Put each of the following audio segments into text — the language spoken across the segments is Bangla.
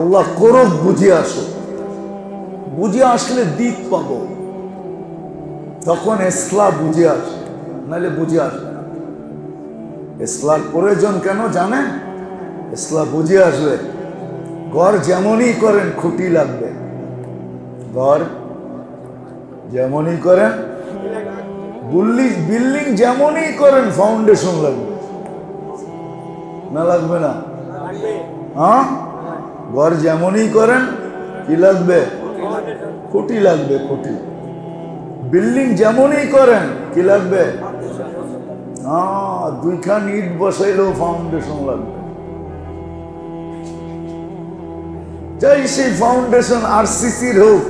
আল্লাহ করুক, বুঝে আসো, বুঝে আসলে দিক পাবো, তখন ইসলাহ বুঝে আসে, নাহলে বুঝে আসবে না। ইসলাহর প্রয়োজন কেন জানেন? ইসলাহ বুঝে আসবে। ঘর যেমনই করেন খুঁটি লাগবে, ঘর যেমনই করেন, বিল্ডিং যেমনই করেন ফাউন্ডেশন লাগবে, না লাগবে না? হ্যাঁ, ঘর যেমনই করেন কি লাগবে? খুঁটি লাগবে, খুঁটি। বিল্ডিং যেমনই করেন কি লাগবে? হ্যাঁ, দুইখান ইট বসাইলেও ফাউন্ডেশন লাগবে। যাই সেই ফাউন্ডেশন আরসিসির হোক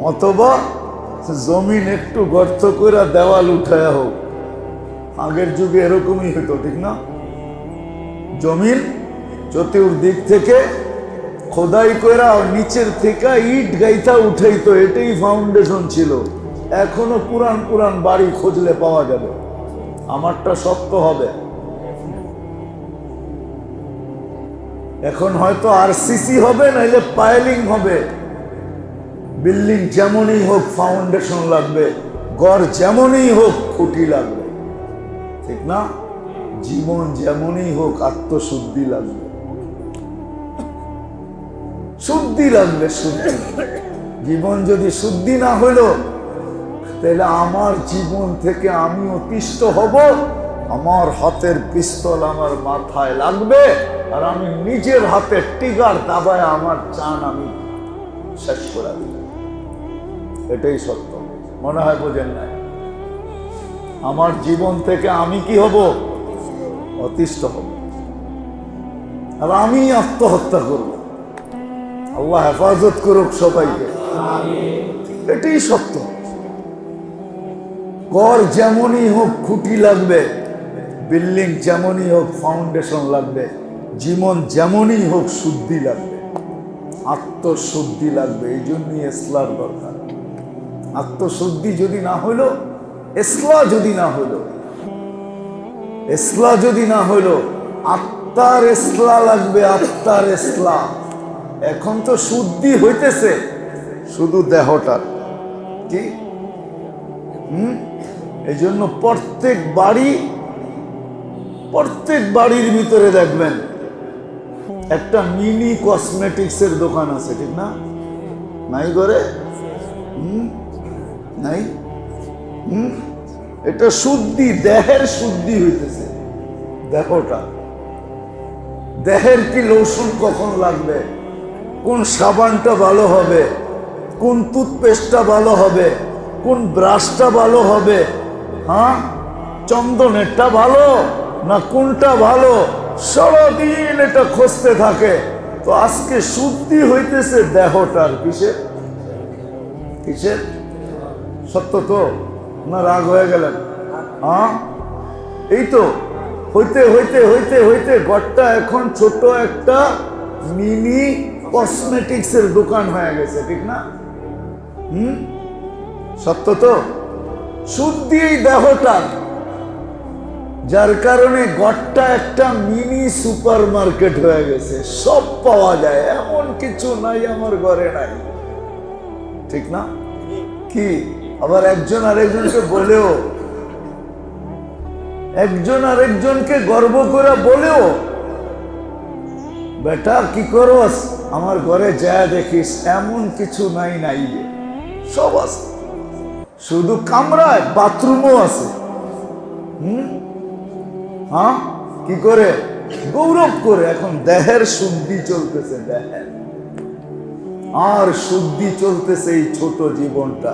অথবা জমিন একটু গর্ত করে দেওয়াল উঠায়া হোক, আগের যুগে এরকমই হতো, ঠিক না? জমিন চতুর্দিক থেকে খোদাই কইরা নিচের থেকে ইট গাইতা উঠাইতো, এটাই ফাউন্ডেশন ছিল। এখনো পুরান পুরান বাড়ি খুঁজলে পাওয়া যাবে। আমারটা শক্ত হবে, এখন হয়তো আরসিসি হবে, নাইলে পাইলিং হবে। বিল্ডিং যেমনই হোক ফাউন্ডেশন লাগবে, ঘর যেমনই হোক খুঁটি লাগবে, ঠিক না? জীবন যেমনই হোক আত্মশুদ্ধি লাগবে, শুদ্ধি লাগবে, শুদ্ধি। জীবন যদি শুদ্ধি না হইল, তাহলে আমার জীবন থেকে আমি অতিষ্ঠ হব, আমার হাতের পিস্তল আমার মাথায় লাগবে, আর আমি নিজের হাতে টিগার দাবায় আমার চান আমি শেষ করে দিব। এটাই সত্য। মনে হয় বোঝেন নাই? আমার জীবন থেকে আমি কি হব? অতিষ্ঠ হব, আর আমি আত্মহত্যা করব। আল্লাহ হেফাজত করুক সবাইকে। এটাই সত্য। ঘর যেমনই হোক খুঁটি লাগবে, বিল্ডিং যেমনই হোক ফাউন্ডেশন লাগবে, জীবন যেমনই হোক শুদ্ধি লাগবে, আত্মশুদ্ধি লাগবে। এই জন্যই ইসলার দরকার। আত্মশুদ্ধি যদি না হইল, ইসলাহ যদি না হইল, ইসলাহ যদি না হইল, আত্মার ইসলাহ লাগবে, আত্মার ইসলাহ। এখন তো শুদ্ধি হইতেছে শুধু দেহটার, কি? এই জন্য প্রত্যেক বাড়ির ভিতরে দেখবেন একটা মিনি কসমেটিক্সের দোকান আছে, ঠিক না? নাই করে? নাই? এটা শুদ্ধি, দেহের শুদ্ধি হইতেছে। দেহটা, দেহের কি লোশন কখন লাগবে, কোন সাবানটা ভালো হবে, কোন টুথপেস্টটা ভালো হবে, কোন ব্রাশটা ভালো হবে, হ্যাঁ, চন্দনেরটা ভালো না কোনটা ভালো, সারাদিন এটা খুঁজতে থাকে। তো আজকে শুদ্ধি হইতেছে দেহটার। কিসের? কিসের? সত্য তো না? রাগ হয়ে গেলেন? হ্যাঁ, এই তো হইতে হইতে হইতে হইতে ঘরটা এখন ছোট একটা মিনি কসমেটিক্সের দোকান হয়ে গেছে, ঠিক না? সত্য তো? শুদ্ধি এই দেহটার, যার কারণে ঘরটা একটা মিনি সুপার মার্কেট হয়ে গেছে। সব পাওয়া যায়, এমন কিছু নাই আমার ঘরে নাই, ঠিক না? কি আবার একজন আরেকজনকে বলেও, একজন আরেকজনকে গর্ব করে বলেও, বেটা কি করস, আমার ঘরে যা দেখিস এমন কিছু নাই, নাই সব আছে, শুধু কামরায় বাথরুমও আছে। হ্যাঁ, কি করে? গৌরব করে। এখন দেহের শুদ্ধি চলতেছে, দেহের আর শুদ্ধি চলতেছে এই ছোট জীবনটা।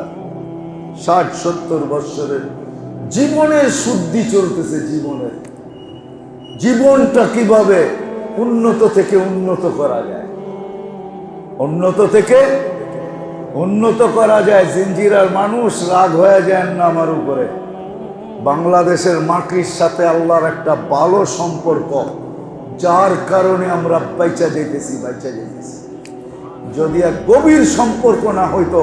60-70 বৎসরের জীবনের শুদ্ধি চলতেছে। জীবনটা কিভাবে উন্নত থেকে উন্নত করা যায়, উন্নত থেকে উন্নত করা যায়। জিঞ্জিরার মানুষ রাগ হয়ে যায় না আমার উপরে। বাংলাদেশের মাটির সাথে আল্লাহর একটা ভালো সম্পর্ক, যার কারণে আমরা বাইচা যেতেছি। যদি এক গভীর সম্পর্ক না হইতো,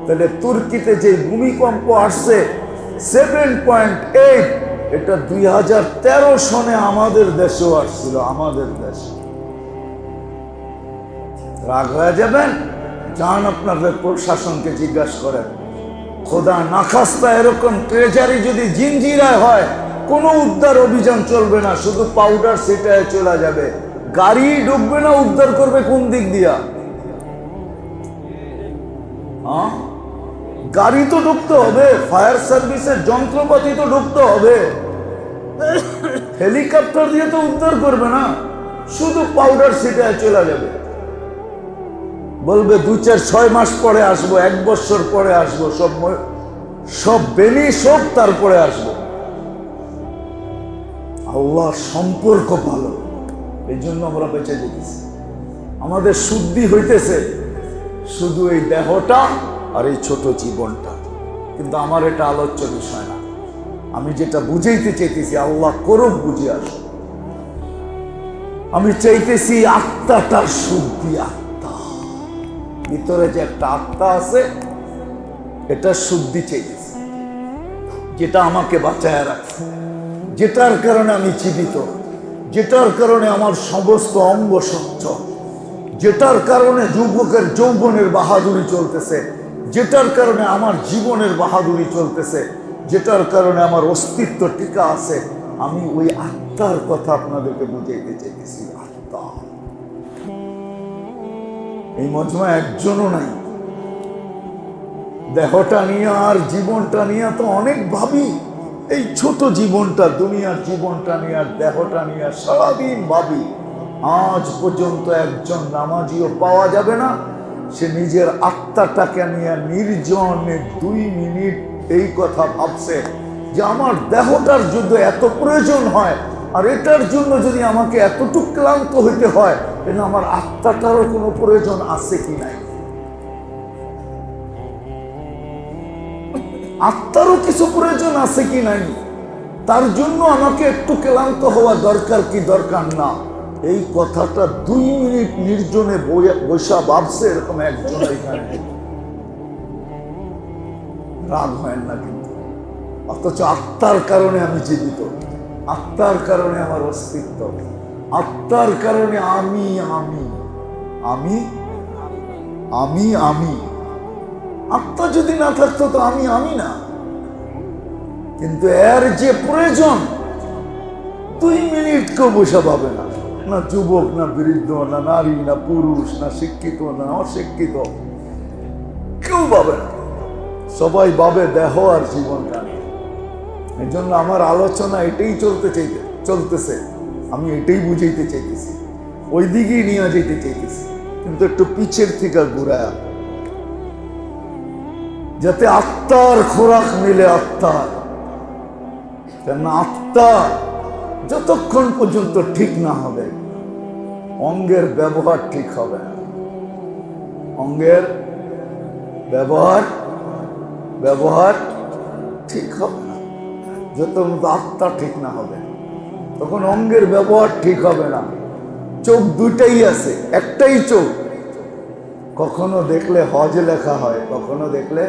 তাহলে তুর্কিতে যে ভূমিকম্প আসছে 7.8, এটা 2013 সনে আমাদের দেশেও আসছিল। আমাদের দেশ রাগ হয়ে যাবেন, যান আপনাদের প্রশাসনকে জিজ্ঞাসা করেন। খোদা নাখাস্তা এরকম ট্রেজারি যদি জিঞ্জিরায় হয়, কোনো উদ্ধার অভিযান চলবে না, শুধু পাউডার ছিটায় চলে যাবে। গাড়ি ঢুকবে না, উদ্ধার করবে কোন দিক দিয়া? গাড়ি তো ঢুকতে হবে, ফায়ার সার্ভিসের যন্ত্রপাতি তো ঢুকতে হবে। হেলিকপ্টার দিয়ে তো উদ্ধার করবে না, শুধু পাউডার ছিটায় চলে যাবে। বলবে 2-4-6 মাস পরে আসবো, 1 বছর পরে আসবো, সব বেনি সব তারপরে আসবো। আল্লাহ সম্পর্ক ভালো, এই জন্য আমরা বেঁচে যেতেছি। আমাদের শুদ্ধি হইতেছে শুধু এই দেহটা আর এই ছোট জীবনটা, কিন্তু আমার এটা আলোচ্য বিষয় না। আমি যেটা বুঝাইতে চাইতেছি, আল্লাহ করুক বুঝে আসো। আমি চাইতেছি আত্মাটার শুদ্ধি। আত্মা ভিতরে যে একটা আত্মা আছে, এটা শুদ্ধি চাইতেছি, যেটা আমাকে বাঁচায় রাখছে, যেটার কারণে আমি জীবিত, যেটার কারণে আমার সমস্ত অঙ্গ সচ্ছল, যেটার কারণে যুবকের যৌবনের বাহাদুরি চলতেছে, যেটার কারণে আমার জীবনের বাহাদুরি চলতেছে, যেটার কারণে আমার অস্তিত্ব টিকা আছে। আমি ওই আত্মার কথা আপনাদেরকে বুঝাইতে চাইতেছি। আত্মা এই মজমা একজনও নাই। দেহটা নিয়ে আর জীবনটা নিয়ে তো অনেক ভাবি, এই ছোট জীবনটা, দুনিয়ার জীবনটা নিয়ে আর দেহটা নিয়ে সারাদিন ভাবি। আজ পর্যন্ত একজন নামাজিও পাওয়া যাবে না সে নিজের আত্মাটাকে নিয়ে নির্জনে 2 মিনিট এই কথা ভাবছে যে আমার দেহটার যদি এত প্রয়োজন হয়, আর এটার জন্য যদি আমাকে এতটুকু ক্লান্ত হইতে হয়, তাহলে আমার আত্মাটারও কোনো প্রয়োজন আছে কি নাই? আত্মারও কিছু প্রয়োজন আছে কি নাই? তার জন্য আমাকে একটু ক্লান্ত হওয়া দরকার কি দরকার না? এই কথাটা 2 মিনিট নির্জনে বৈশা ভাবছে এরকম একজন এখানে। রাগ হয় না কিন্তু, অথচ আত্মার কারণে আমি জীবিত, আত্মার কারণে আমার অস্তিত্ব, আত্মার কারণে আমি আমি আমি আমি আমি। আত্মা যদি না থাকতো তো আমি আমি না। কিন্তু এর যে প্রয়োজন 2 মিনিট কেউ বসে পাবে না, না যুবক, না বৃদ্ধ, না নারী, না পুরুষ, না শিক্ষিত, না অশিক্ষিত, কেউ পাবে না। সবাই ভাবে দেহ আর জীবনটা নিয়ে। এই জন্য আমার আলোচনা এটাই চলতেছে। আমি এটাই বুঝাইতে চাইতেছি, ওই দিকেই নিয়ে যেতে চাইতেছি, কিন্তু একটু পিছের থেকে ঘুরায়া, যাতে আত্মার খোরাক মিলে। আত্মার কেন আত্মা যতক্ষণ পর্যন্ত ঠিক না হবে, অঙ্গের ব্যবহার ঠিক হবে না। অঙ্গের ব্যবহার ঠিক হবে না। যত আত্মা ঠিক না হবে, তখন অঙ্গের ব্যবহার ঠিক হবে না। চোখ 2টাই আছে, একটাই চোখ। কখনো দেখলে হজ লেখা হয়, কখনো দেখলে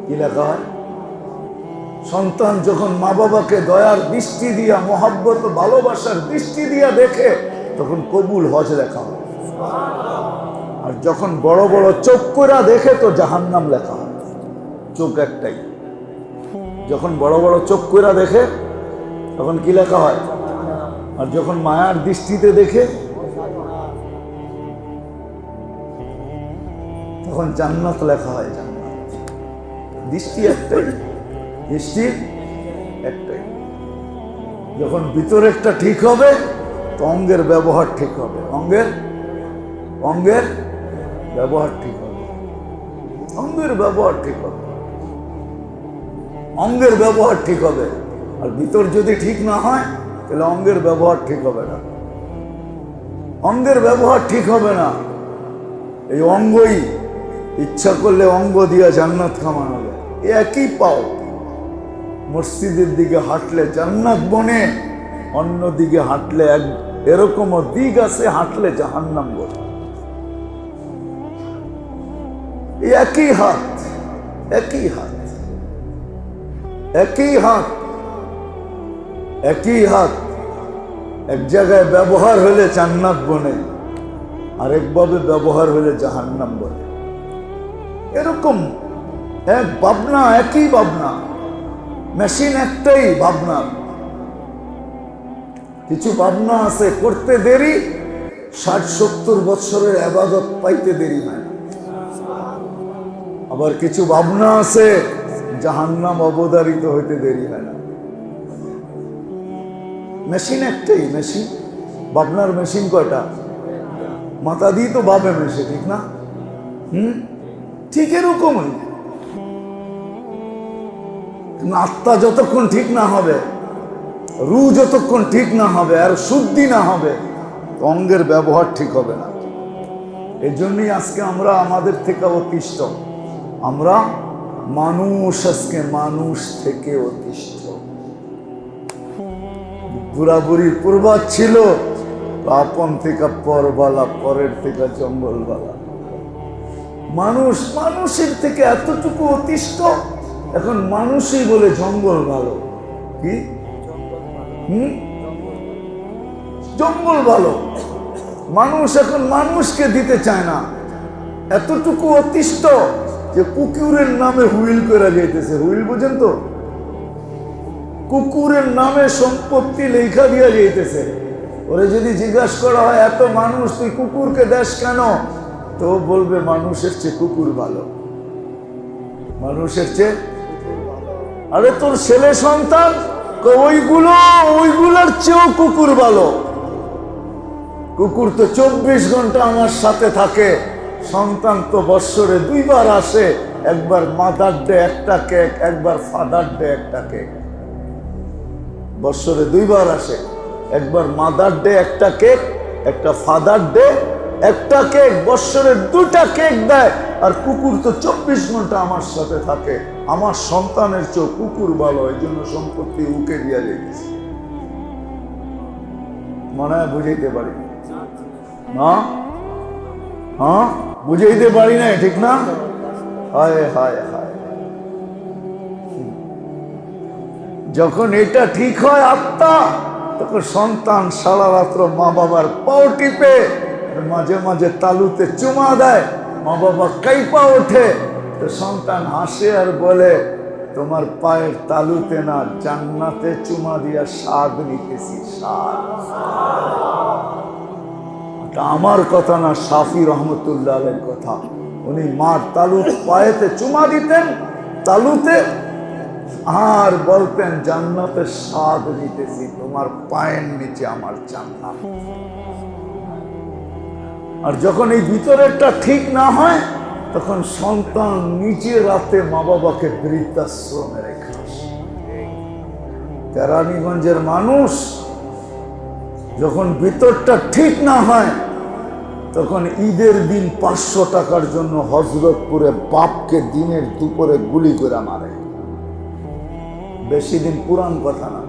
কি লেখা হয়? সন্তান যখন মা বাবাকে দয়ার দৃষ্টি দিয়া, মহাব্বত ভালোবাসার দৃষ্টি দিয়া দেখে, তখন কবুল হজ লেখা হয়। আর যখন বড় বড় চোখ করে দেখে তো জাহান্নাম লেখা হয়। চোখ একটাই, যখন বড় বড় চোখ করে দেখে তখন কি লেখা হয়? আর যখন মায়ার দৃষ্টিতে দেখে তখন জান্নাত লেখা হয়। জান্নাত দৃষ্টি একটাই, দৃষ্টি একটাই। যখন ভিতরেরটা ঠিক হবে তো অঙ্গের ব্যবহার ঠিক হবে। অঙ্গের ব্যবহার ঠিক হবে, অঙ্গের ব্যবহার ঠিক হবে, অঙ্গের ব্যবহার ঠিক হবে। আর ভিতর যদি ঠিক না হয় তাহলে অঙ্গের ব্যবহার ঠিক হবে না। অঙ্গের ব্যবহার ঠিক হবে না। এই অঙ্গই ইচ্ছা করলে অঙ্গ দিয়ে জান্নাত কামানো যায়। একই পাও। মসজিদের দিকে হাঁটলে জান্নাত বনে, অন্য দিকে হাঁটলে এরকমও দিক আছে, হাঁটলে জাহান্নাম বনে। একই হাত, একই হাত, একই হাত, একই হাত। এক জায়গায় ব্যবহার হলে জান্নাত বনে, আরেকভাবে ব্যবহার হলে জাহান্নাম বলে। এরকম এক ভাবনা, একই ভাবনা, মেশিন একটাই ভাবনা। কিছু ভাবনা আছে করতে দেরি, 60-70 বছরের ইবাদত পাইতে দেরি হয় না। আবার কিছু ভাবনা আছে জাহান্নাম অবধারিত হইতে দেরি হয় না। মেশিন একটাই, মেশিন। ভাবনার মেশিন কয়টা? মাথা দিয়ে তো ভাবে মেশে, ঠিক না? ঠিক এরকমই আত্মা যতক্ষণ ঠিক না হবে, রু যতক্ষণ ঠিক না হবে, আর শুদ্ধি না হবে, অঙ্গের ব্যবহার ঠিক হবে না। এই জন্যই আজকে আমরা আমাদের থেকে অতিষ্ঠ। আমরা মানুষ, আজকে মানুষ থেকে অতিষ্ঠ। বুড়াবুড়ির পূর্বাদ ছিল আপন থেকে পরবালা, পরের থেকে জঙ্গলবালা। মানুষ মানুষের থেকে এতটুকু অতিষ্ঠ, এখন মানুষই বলে জঙ্গল ভালো। কি জঙ্গল ভালো? মানুষ এখন মানুষকে দিতে চায় না, এতটুকু অতিষ্ঠ যে কুকুরের নামে হুইল করে যাইতেছে। হুইল বুঝেন তো? কুকুরের নামে সম্পত্তি লেখা দিয়া যাইতেছে। ওরে যদি জিজ্ঞাসা করা হয় এত মানুষ, তুই কুকুরকে দেশ কেন? তো বলবে মানুষের চেয়ে কুকুর ভালো, মানুষের চেয়ে। আরে তোর ছেলে সন্তান, ওইগুলোর চেয়েও কুকুর ভালো। কুকুর তো 24 ঘন্টা আমার সাথে থাকে, সন্তান তো বৎসরে 2 বার আসে, একবার মাদার ডে একটা কেক, একবার ফাদার ডে একটা কেক। বৎসরে 2 বার আসে, একবার মাদার ডে একটা কেক, একটা ফাদার ডে একটা কেক। বৎসরে 2টা কেক দেয়। আর কুকুর তো 24 ঘন্টা আমার সাথে থাকে। আমার সন্তানের চেয়ে কুকুর ভালো, এই জন্য সম্পত্তি উকে দিয়া যাইতেছে। মনে হয় বুঝাইতে পারি না? হ্যাঁ, বুঝাইতে পারি না, ঠিক না? হায় হায় হায়। যখন এটা ঠিক হয় আত্মা, তখন সন্তান সারা রাত্র মা বাবার পাও টিপে, মাঝে মাঝে তালুতে চুমা দেয়, মা বাবা কাইপা ওঠে, তো সন্তান হাসে আর বলে, তোমার পায়ের তালুতে না, জান্নাতে চুমা দিয়া স্বাদ নিতেছি, স্বাদ। এটা আমার কথা না, শাফি রহমতুল্লাহ আলাইহির কথা। উনি মার তালু পায়েতে চুমা দিতেন, তালুতে, আর বলতেন জান্নাতের স্বাদ নিতেছি, তোমার পায়ের নিচে আমার জান্নাত। আর যখন এই ভিতরেরটা ঠিক না হয়, তখন সন্তান নিচে রাতে মা বাবাকে বৃদ্ধাশ্রমে রেখে আসে। কেরানীগঞ্জের মানুষ, যখন ভিতরটা ঠিক না হয়, তখন ঈদের দিন 500 টাকার জন্য হযরতপুরে বাপকে দিনের দুপুরে গুলি করে মারে। বেশি দিন পুরান কথা না,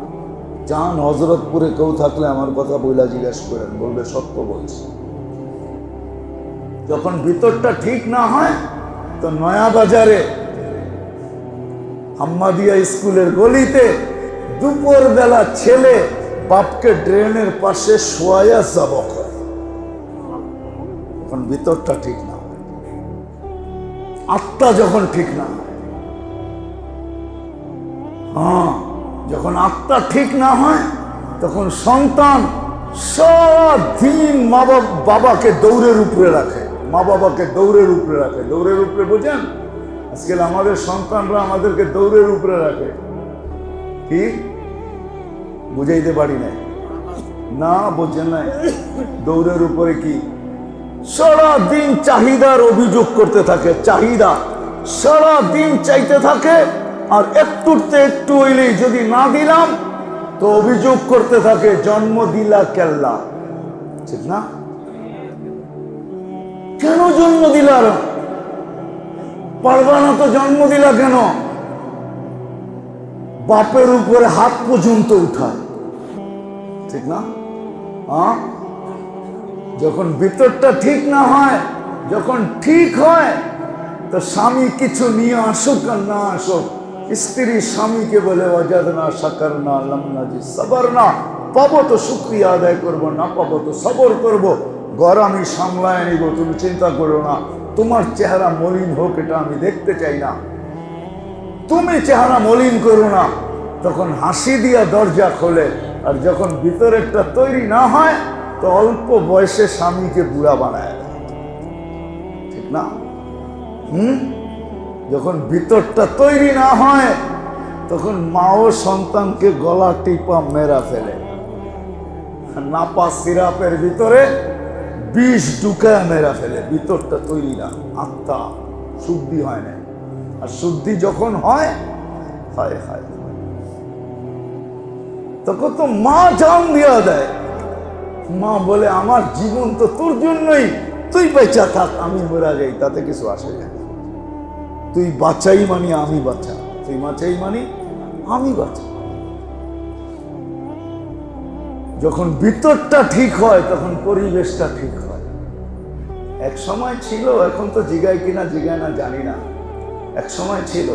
যান হযরতপুরে কেউ থাকলে আমার কথা বইলা জিজ্ঞাসা করেন, বলবে সত্য বলছি। যখন ভিতরটা ঠিক না হয়, তো নয়া বাজারে হাম্মাদিয়া স্কুলের গলিতে দুপুর বেলা ছেলে বাপকে ড্রেনের পাশে শোয়া জবাই করে। যখন ভিতরটা ঠিক না হয়, আত্মা যখন ঠিক না হয়, হ্যাঁ, যখন আত্মা ঠিক না হয়, তখন সন্তান সারাদিন মা বাবাকে দৌড়ের উপরে রাখে, মা বাবাকে দৌড়ের উপরে রাখে। দৌড়ের উপরে বোঝেন? আজকাল আমাদের সন্তানরা আমাদেরকে দৌড়ের উপরে রাখে। কি বুঝাইতে পারি নাই? না বোঝেন নাই? দৌড়ের উপরে কি? সারাদিন চাহিদার অভিযোগ করতে থাকে, চাহিদা সারাদিন চাইতে থাকে। আর একটুতে একটু হইলেই যদি না দিলাম, তো অভিযোগ করতে থাকে, জন্ম দিলা কেল্লা, ঠিক না? কেন জন্ম দিলা? পারবা না তো জন্ম দিলা কেন? বাপের উপরে হাত পর্যন্ত উঠায়, ঠিক না? হ্যাঁ, যখন ভিতরটা ঠিক না হয়, যখন ঠিক হয়, তো স্বামী কিছু নিয়ে আসুক আর না আসুক, স্ত্রী স্বামীকে বলে ওয়াজাদনা শাকারনা লাম নাজি সাবরনা, পাবো তো শুকরিয়া আদায় করবো, না পাবো তো সবর করবো। ঘর আমি সামলায় নিব, তুমি চিন্তা করো না। তোমার চেহারা মলিন হোক এটা আমি দেখতে চাই না, তুমি চেহারা মলিন করো না। তখন হাসি দিয়া দরজা খোলে, আর যখন ভিতরেরটা তৈরি না হয় তো অল্প বয়সে স্বামীকে বুড়া বানায় দেয়, ঠিক না? যখন ভিতরটা তৈরি না হয় তখন মাও সন্তানকে গলা টিপা মেরা ফেলে, নাপা সিরাপের ভিতরে বিষ ঢুকায় মেরা ফেলে। ভিতরটা তৈরি না, আত্মা শুদ্ধি হয় না। আর শুদ্ধি যখন হয় হায় হায়, তখন তো মা জান দিয়া দেয়। মা বলে আমার জীবন তো তোর জন্যই, তুই বেঁচা থাক, আমি মরা যাই, তাতে কিছু আসে যায়। তুই বাঁচাই মানি আমি বাঁচা, তুই বাঁচাই মানি আমি বাঁচা। যখন ভিতরটা ঠিক হয় তখন পরিবেশটা ঠিক হয়। এক সময় ছিল, এখন তো জিগায় কিনা জিগায় না জানি না, এক সময় ছিল।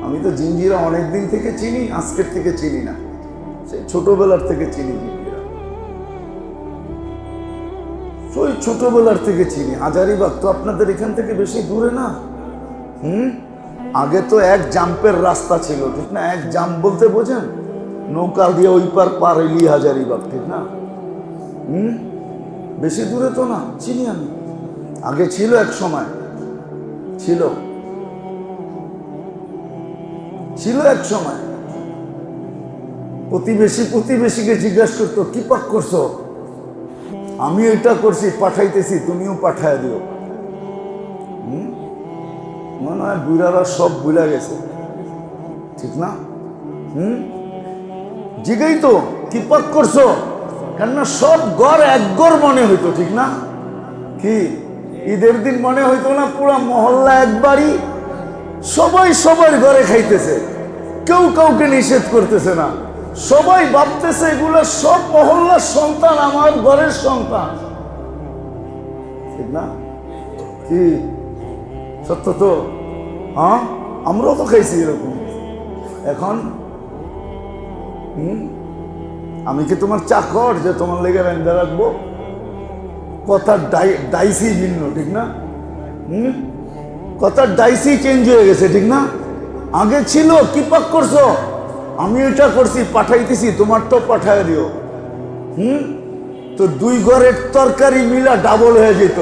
আমি তো জিঞ্জিরা অনেকদিন থেকে চিনি, আজকের থেকে চিনি না, সেই ছোটবেলার থেকে চিনি জিঞ্জিরা, ওই ছোটবেলার থেকে চিনি। হাজারীবাগ তো আপনাদের এখান থেকে বেশি দূরে না। আগে তো এক জাম্পের রাস্তা ছিল, ঠিক না? এক জাম্প বলতে বোঝেন নৌকা দিয়ে ওই পার পার এলি হাজারীবাগ, ঠিক না? বেশি দূরে তো না, চিনি আমি। আগে ছিল, এক সময় ছিল, ছিল এক সময়। প্রতিবেশীকে জিজ্ঞাসা করতো কি পাক করছো, আমি এটা করছি, পাঠাইতেছি, তুমিও পাঠায় দিও। মনে হয় বুড়ারা সব ভুলে গেছে, ঠিক না? জিগাই তো কি পাক করছো, কেননা সব ঘর এক ঘর মনে হইতো, ঠিক না? কি ঈদের দিন মনে হইতো না পুরা মহল্লা একবারই, সবাই সবার ঘরে খাইতেছে, কেউ কাউকে নিষেধ করতেছে না, সবাই ভাবতেছে এগুলো সব মহল্লার সন্তান, আমার ঘরের সন্তান, ঠিক না? কি সত্য তো? হ্যাঁ, আমরাও তো খাইছি এরকম। এখন আমি কি তোমার চাকর যে তোমার লেগে বেঁধে রাখবো? কথার ডাইসি ভিন্ন, ঠিক না? কথার ডাইসি চেঞ্জ হয়ে গেছে, ঠিক না? আগে ছিল কি পাক করছো, আমি এটা করছি, পাঠাইতেছি, তোমার তো পাঠায় দিও। তো দুই ঘরের তরকারি মিলা ডাবল হয়ে যেত,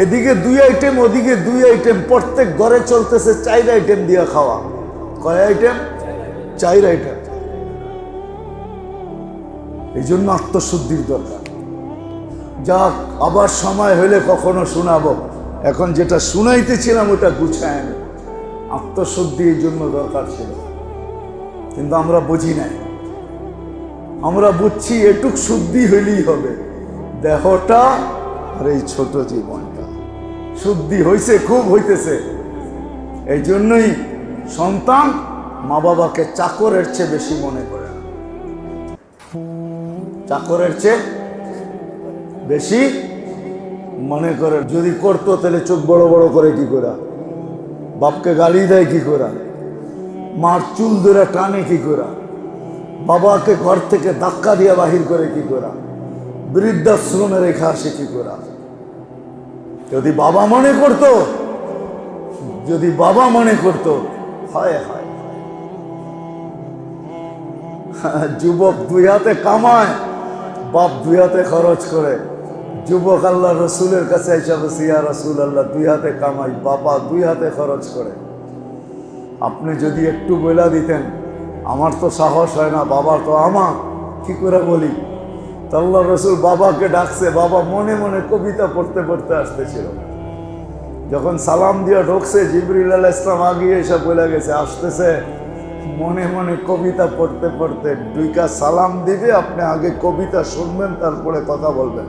এদিকে 2 আইটেম, ওদিকে 2 আইটেম, প্রত্যেক ঘরে চলতেছে 4 আইটেম দিয়ে খাওয়া। কয় আইটেম? 4 আইটেম। এই জন্য আত্মশুদ্ধির দরকার। যাক, আবার সময় হলে কখনো শোনাবো, এখন যেটা শুনাইতেছিলাম ওটা গুছায় না। আত্মশুদ্ধি এই জন্য দরকার ছিল, কিন্তু আমরা বুঝি নাই। আমরা বুঝছি এটুক শুদ্ধি হইলেই হবে, দেহটা আর এই ছোট জীবনটা শুদ্ধি হইছে, খুব হইতেছে। এই জন্যই সন্তান মা বাবাকে চাকরের চেয়ে বেশি মনে করে না, চাকরের চেয়ে বেশি মনে করে। যদি করতো তাহলে চোখ বড় বড় করে কি করে, বাপকে গালি দেয় কি করে, মার চুল ধরে টানে কি করে, বাবাকে ঘর থেকে ধাক্কা দিয়ে বাহির করে কি করে, বৃদ্ধাশ্রমে রেখে আসে কি করে। যদি বাবা মনে করতো, যদি বাবা মনে করতো, হায় হায়, যুবক 2 হাতে কামায়, বাপ 2 হাতে খরচ করে। যুবক আল্লাহ রসুলের কাছে এসে বসে, ইয়া রাসূল আল্লাহ, 2 হাতে কামাই, বাবা 2 হাতে খরচ করে। আপনি যদি একটু বলে দিতেন, আমার তো সাহস হয় না, বাবা তো আমার, কি করে বলি? তো আল্লাহ রসুল বাবাকে ডাকছে, বাবা মনে মনে কবিতা পড়তে পড়তে আসতেছিল। যখন সালাম দিয়ে ঢুকছে, জিবরিল আলাইহিস সালাম আগে এসে বলে গেছে, আসতেছে, মনে মনে কবিতা পড়তে পড়তে দুইটা সালাম দিবে, আপনি আগে কবিতা শুনবেন, তারপরে কথা বলবেন।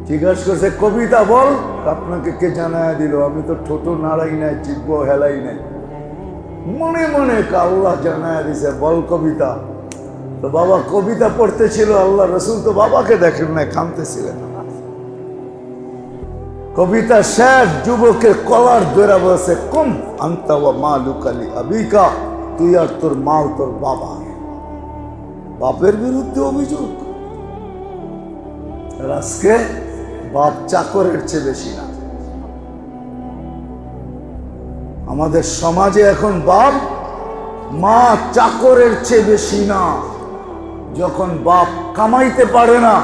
জিজ্ঞাসা করছে কবিতা বল, আপনাকে কে জানায় দিল? আমি তো ঠোঁটো নাড়াই নাই, জিহ্ব হেলাই নাই, মনে মনে আল্লাহ জানায় দিছে, বল কবিতা। তো বাবা কবিতা পড়তেছিল, আল্লাহ রসুল তো বাবাকে দেখেন নাই, কাঁদতেছিলেন। কবিতা শেষ, যুবকের কলার ধরে বলছে, কুম আনতা ওয়া মালুকা লি আবিকা, তুই আর তোর মাল তোর বাবা। বাপের বিরুদ্ধে অভিযোগ, আর আজকে বাপ চাকরের চেয়ে বেশি না। আমাদের সমাজে এখন বাপ মা চাকরের চেয়ে বেশি না। যখন বাপ কামাইতে পারে না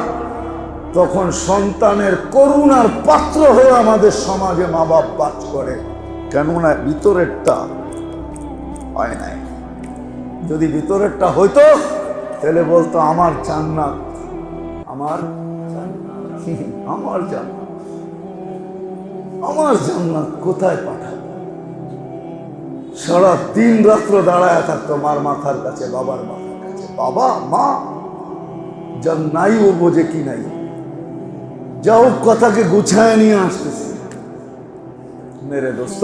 তখন সন্তানের করুণার পাত্র হয়ে আমাদের সমাজে মা বাপ বাস করে, কেননা ভিতরেরটা হয় নাই। যদি ভিতরেরটা হইতো তাহলে বলতো আমার জান্নাত, আমার আমার জান্নাত, আমার জান্নাত কোথায় পাঠাবো? সারা দিন রাত্র দাঁড়ায় থাকতো মার মাথার কাছে, বাবার মাথার কাছে। বাবা মা যার নাই ও বোঝে কি নাই, যাও কথাকে গুছায় নিয়ে আসতেছি। মেরে দোস্ত,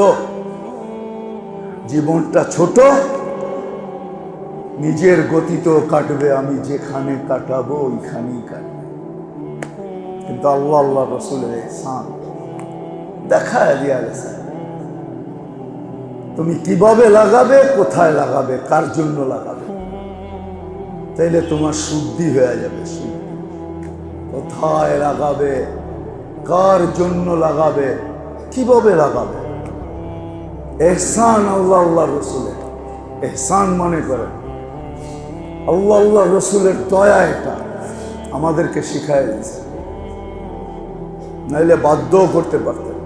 জীবনটা ছোট, নিজের গতিতেও কাটবে, আমি যেখানে কাটাবো ওইখানেই কাটবে। কিন্তু আল্লাহ আল্লাহ রসুলের ইহসান দেখায় দিয়া গেছে, তুমি কিভাবে লাগাবে, কোথায় লাগাবে, কার জন্য লাগাবে, তাইলে তোমার শুদ্ধি হয়ে যাবে। শুদ্ধি কোথায় লাগাবে, কার জন্য লাগাবে, কিভাবে লাগাবে। ইহসান আল্লাহ আল্লাহ রসুলের ইহসান মনে করেন, আল্লাহ আল্লাহ রসুলের দয়া, এটা আমাদেরকে শিখায় দিয়েছে। নাইলে বাধ্যও করতে পারতেন,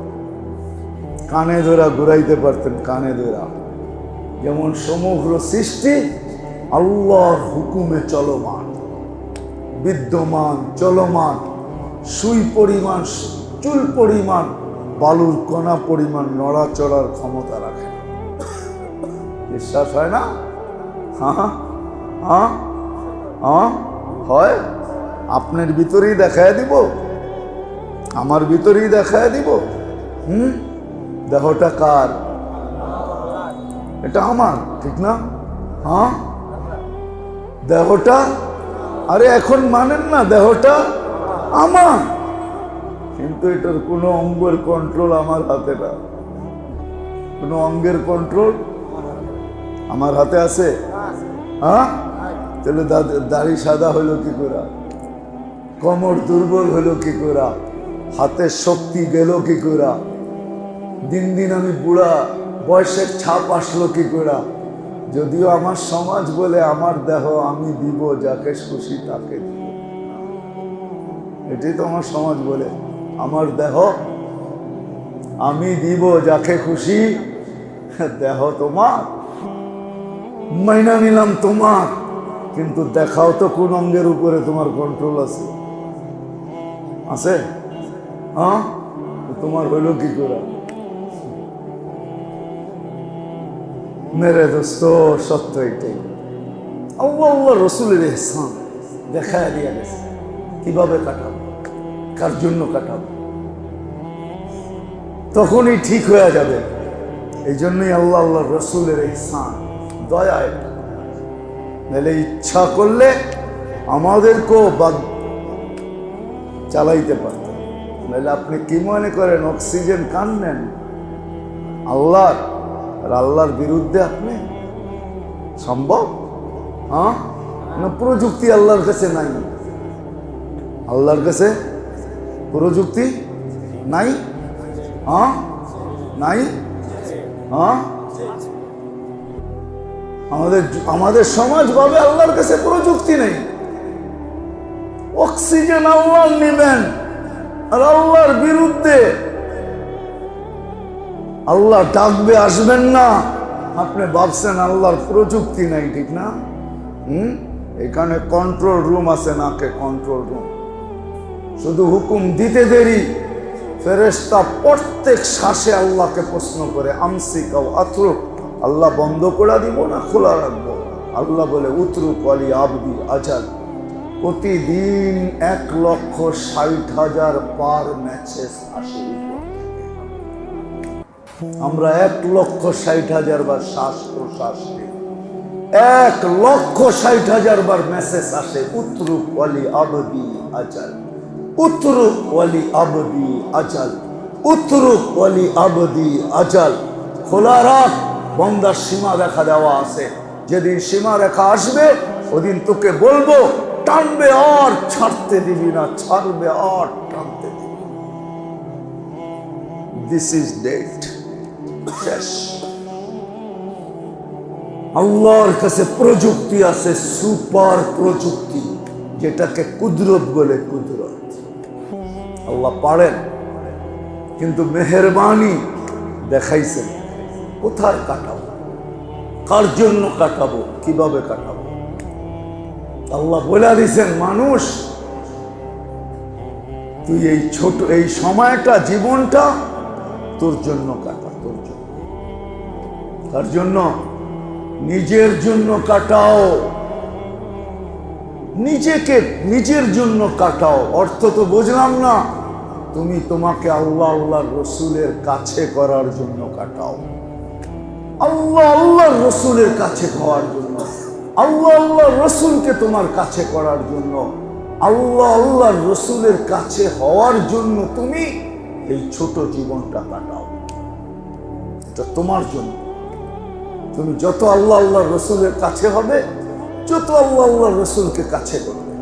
কানে ধরা ঘুরাইতে পারতেন, কানে ধরা। যেমন সমগ্র সৃষ্টি আল্লাহর হুকুমে চলমান, বিদ্যমান, চলমান, সুই পরিমাণ, চুল পরিমাণ, বালুর কণা পরিমাণ নড়াচড়ার ক্ষমতা রাখে। বিশ্বাস হয় না? হ্যাঁ হ্যাঁ হ্যাঁ হয়। আপনার ভিতরেই দেখায় দিব, আমার ভিতরেই দেখায় দিব। দেহটা কার? এটা আমার, ঠিক না? হ্যাঁ, দেহটা, আরে এখন মানেন না দেহটা আমার, কিন্তু এটার কোনো অঙ্গের কন্ট্রোল আমার হাতে না। কোনো অঙ্গের কন্ট্রোল আমার হাতে আছে? হ্যাঁ, তাহলে দাড়ি সাদা হলো কি করে, কোমর দুর্বল হলো কি করে, হাতের শক্তি গেল কি করে, দিন দিন আমি বুড়া, বয়সের ছাপ আসলো কি করে? যদিও আমার সমাজ বলে আমার দেহ আমি দিব যাকে খুশি তাকে দিব, এটাই তো আমার সমাজ বলে। আমার দেহ আমি দিব যাকে খুশি, দেহ তোমার, মাইনা নিলাম তোমার, কিন্তু দেখাও তো কোন অঙ্গের উপরে তোমার কন্ট্রোল আছে? আছে? হ্যাঁ, তোমার হইল কি করে? মেরে দোস্ত, সত্য এটাই। আল্লাহ আল্লাহ রসুলের ইহসান দেখায় দিয়া গেছে কিভাবে কাটাবো, কার জন্য কাটাবো, তখনই ঠিক হয়ে যাবে। এই জন্যই আল্লাহ আল্লাহ রসুলের ইহসান, দয়া। এটা নাহলে ইচ্ছা করলে আমাদেরকেও চালাইতে পারতেন। নাহলে আপনি কি মনে করেন অক্সিজেন কান নেন আল্লাহর, আর আল্লাহর বিরুদ্ধে আপনি? সম্ভব? হ্যাঁ, না প্রযুক্তি আল্লাহর কাছে নাই? আল্লাহর কাছে প্রযুক্তি নাই? হ্যাঁ, নাই? হ্যাঁ, আমাদের সমাজ ভাবে আল্লাহর কাছে প্রযুক্তি নেই। অক্সিজেন আল্লাহ নেবেন, আর আল্লাহর বিরুদ্ধে আল্লাহ ডাকবে, আসবেন না। আপনি ভাবছেন আল্লাহর প্রযুক্তি নাই, ঠিক না? এখানে কন্ট্রোল রুম আছে, নাকে কন্ট্রোল রুম, শুধু হুকুম দিতে দেরি। ফেরেশতা প্রত্যেক শ্বাসে আল্লাহকে প্রশ্ন করে, আমসিক আও আতরুক, আল্লাহ বন্ধ করে দিব না খোলা রাখবো? আল্লাহ বলে, উতরুক ওয়ালি আবদি আজাল। প্রতিদিন 1,60,000 পার মেসেজ আসে। আমরা 1,60,000 বার শ্বাস প্রশ্বাস নিই, 1,60,000 বার মেসেজ আসে, উতরুক ওয়ালি আবদি আজাল, উতরুক ওয়ালি আবদি আজাল, উতরুক ওয়ালি আবদি আজাল। খোলা রাখ, বন্দার সীমা রেখা দেওয়া আছে। যেদিন সীমা রেখা আসবে ওদিন তোকে বলবো টানবে আর ছাড়তে দিবি না, ছাড়বে আর টানতে দিবি। দিস ইজ ডেট, শেষ। আল্লাহর কাছে প্রযুক্তি আছে, সুপার প্রযুক্তি, যেটাকে কুদরত বলে। কুদরত আল্লাহ পারেন, কিন্তু মেহেরবানি দেখাইছেন কোথায় কাটাবো, কার জন্য কাটাবো, কিভাবে কাটাবো। আল্লাহ বলে দিয়েছেন, মানুষ তুই এই ছোট এই সময়টা, জীবনটা তোর জন্য কাটা, তোর জন্য। তার জন্য নিজের জন্য কাটাও, নিজেকে নিজের জন্য কাটাও। অর্থ তো বুঝলাম না, তুমি তোমাকে আল্লাহ আল্লাহর রসুলের কাছে করার জন্য কাটাও, আল্লাহ আল্লাহর রসুলের কাছে হওয়ার জন্য, আল্লাহ আল্লাহর রসুলকে তোমার কাছে করার জন্য, আল্লাহ আল্লাহর রসুলের কাছে হওয়ার জন্য তুমি এই ছোট জীবনটা কাটাও। এটা তোমার জন্য। তুমি যত আল্লাহ আল্লাহর রসুলের কাছে হবে, যত আল্লাহ আল্লাহর রসুলকে কাছে করবে,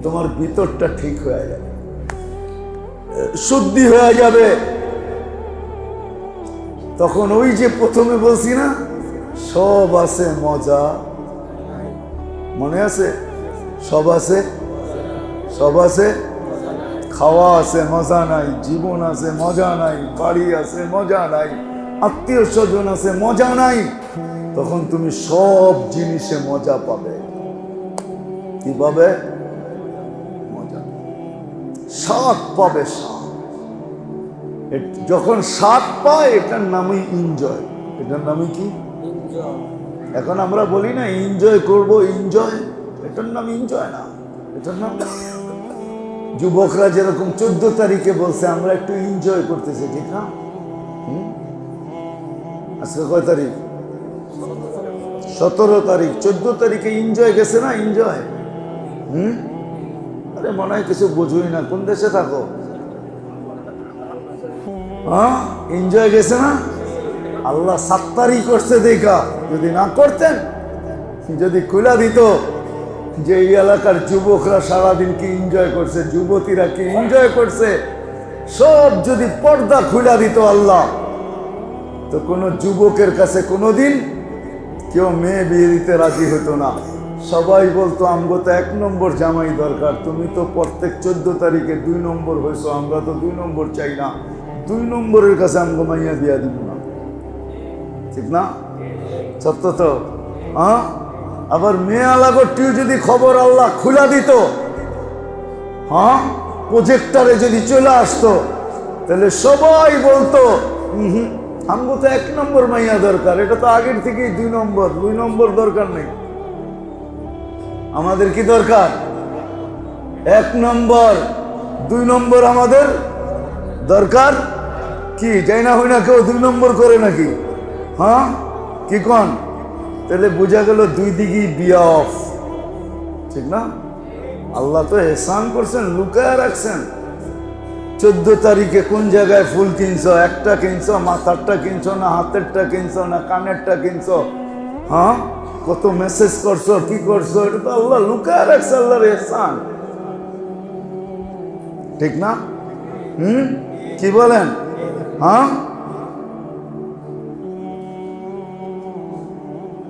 তোমার ভিতরটা ঠিক হয়ে যাবে, শুদ্ধি হয়ে যাবে। তখন ওই যে প্রথমে বলছি না, সব আছে মজা, মনে আছে? সব আছে, সব আছে, খাওয়া আছে মজা নাই, জীবন আছে মজা নাই, বাড়ি আছে মজা নাই, আত্মীয় স্বজন আছে মজা নাই। তখন তুমি সব জিনিসে মজা পাবে। কি পাবে? মজা, স্বাদ পাবে, স্বাদ। যখন স্বাদ পায়, এটার নামই এনজয়। এটার নামই কি? এখন আমরা বলি না এনজয় করব, এনজয়, এটার নাম এনজয় না, এটার নাম। যুবকরা যেরকম 14 তারিখে বলছে আমরা একটু এনজয় করতেছি, ঠিক না? আজকে কয় তারিখ? 17 তারিখ। 14 তারিখে এনজয় গেছে না? এনজয়। আরে মনে হয় কিছু বুঝুই না, কোন দেশে থাকো? হ্যাঁ, এনজয় গেছে না? আল্লাহ 7 তারিখ করছে দেখা। যদি না করতেন, যদি খুলা দিত যে এই এলাকার যুবকরা সারাদিন কি এনজয় করছে, যুবতীরা কি এনজয় করছে, সব যদি পর্দা খুলা দিত আল্লাহ, তো কোনো যুবকের কাছে কোনোদিন কেউ মেয়ে বিয়ে দিতে রাজি হতো না। সবাই বলতো আমগো তো 1 নম্বর জামাই দরকার, তুমি তো প্রত্যেক 14 তারিখে 2 নম্বর হয়েছো, আমরা তো 2 নম্বর চাই না, 2 নম্বরের কাছে আমগো মাইয়া দিয়া দিব না। ঠিক না? সত্য তো? হ্যাঁ। আবার মেয়ে আলাগটিও যদি খবর আল্লাহ খুলা দিত, হ্যাঁ, প্রজেক্টারে যদি চলে আসতো, তাহলে সবাই বলতো আমগো তো 1 নম্বর মাইয়া দরকার, এটা তো আগের থেকেই 2 নম্বর, 2 নম্বর দরকার নেই। আমাদের কি দরকার? 1 নম্বর, 2 নম্বর আমাদের দরকার। কি যাই না হই না কেউ 2 নম্বর করে নাকি? হ্যাঁ, কি কন? তাহলে বোঝা গেল 2 দিকেই বিয়া অফ। ঠিক না? আল্লাহ তো এহসান করছেন, লুকায় রাখছেন। 14 তারিখে কোন জায়গায় ফুল কিনছো? একটা কিনছো, মাথারটা কিনছো না হাতেরটা কিনছো না কানেরটা কিনছো? হ্যাঁ, কত মেসেজ করছো, কি করছো? এটা তো আল্লাহ লুকায় রাখছে, আল্লাহর এহসান। ঠিক না? কি বলেন? হ্যাঁ,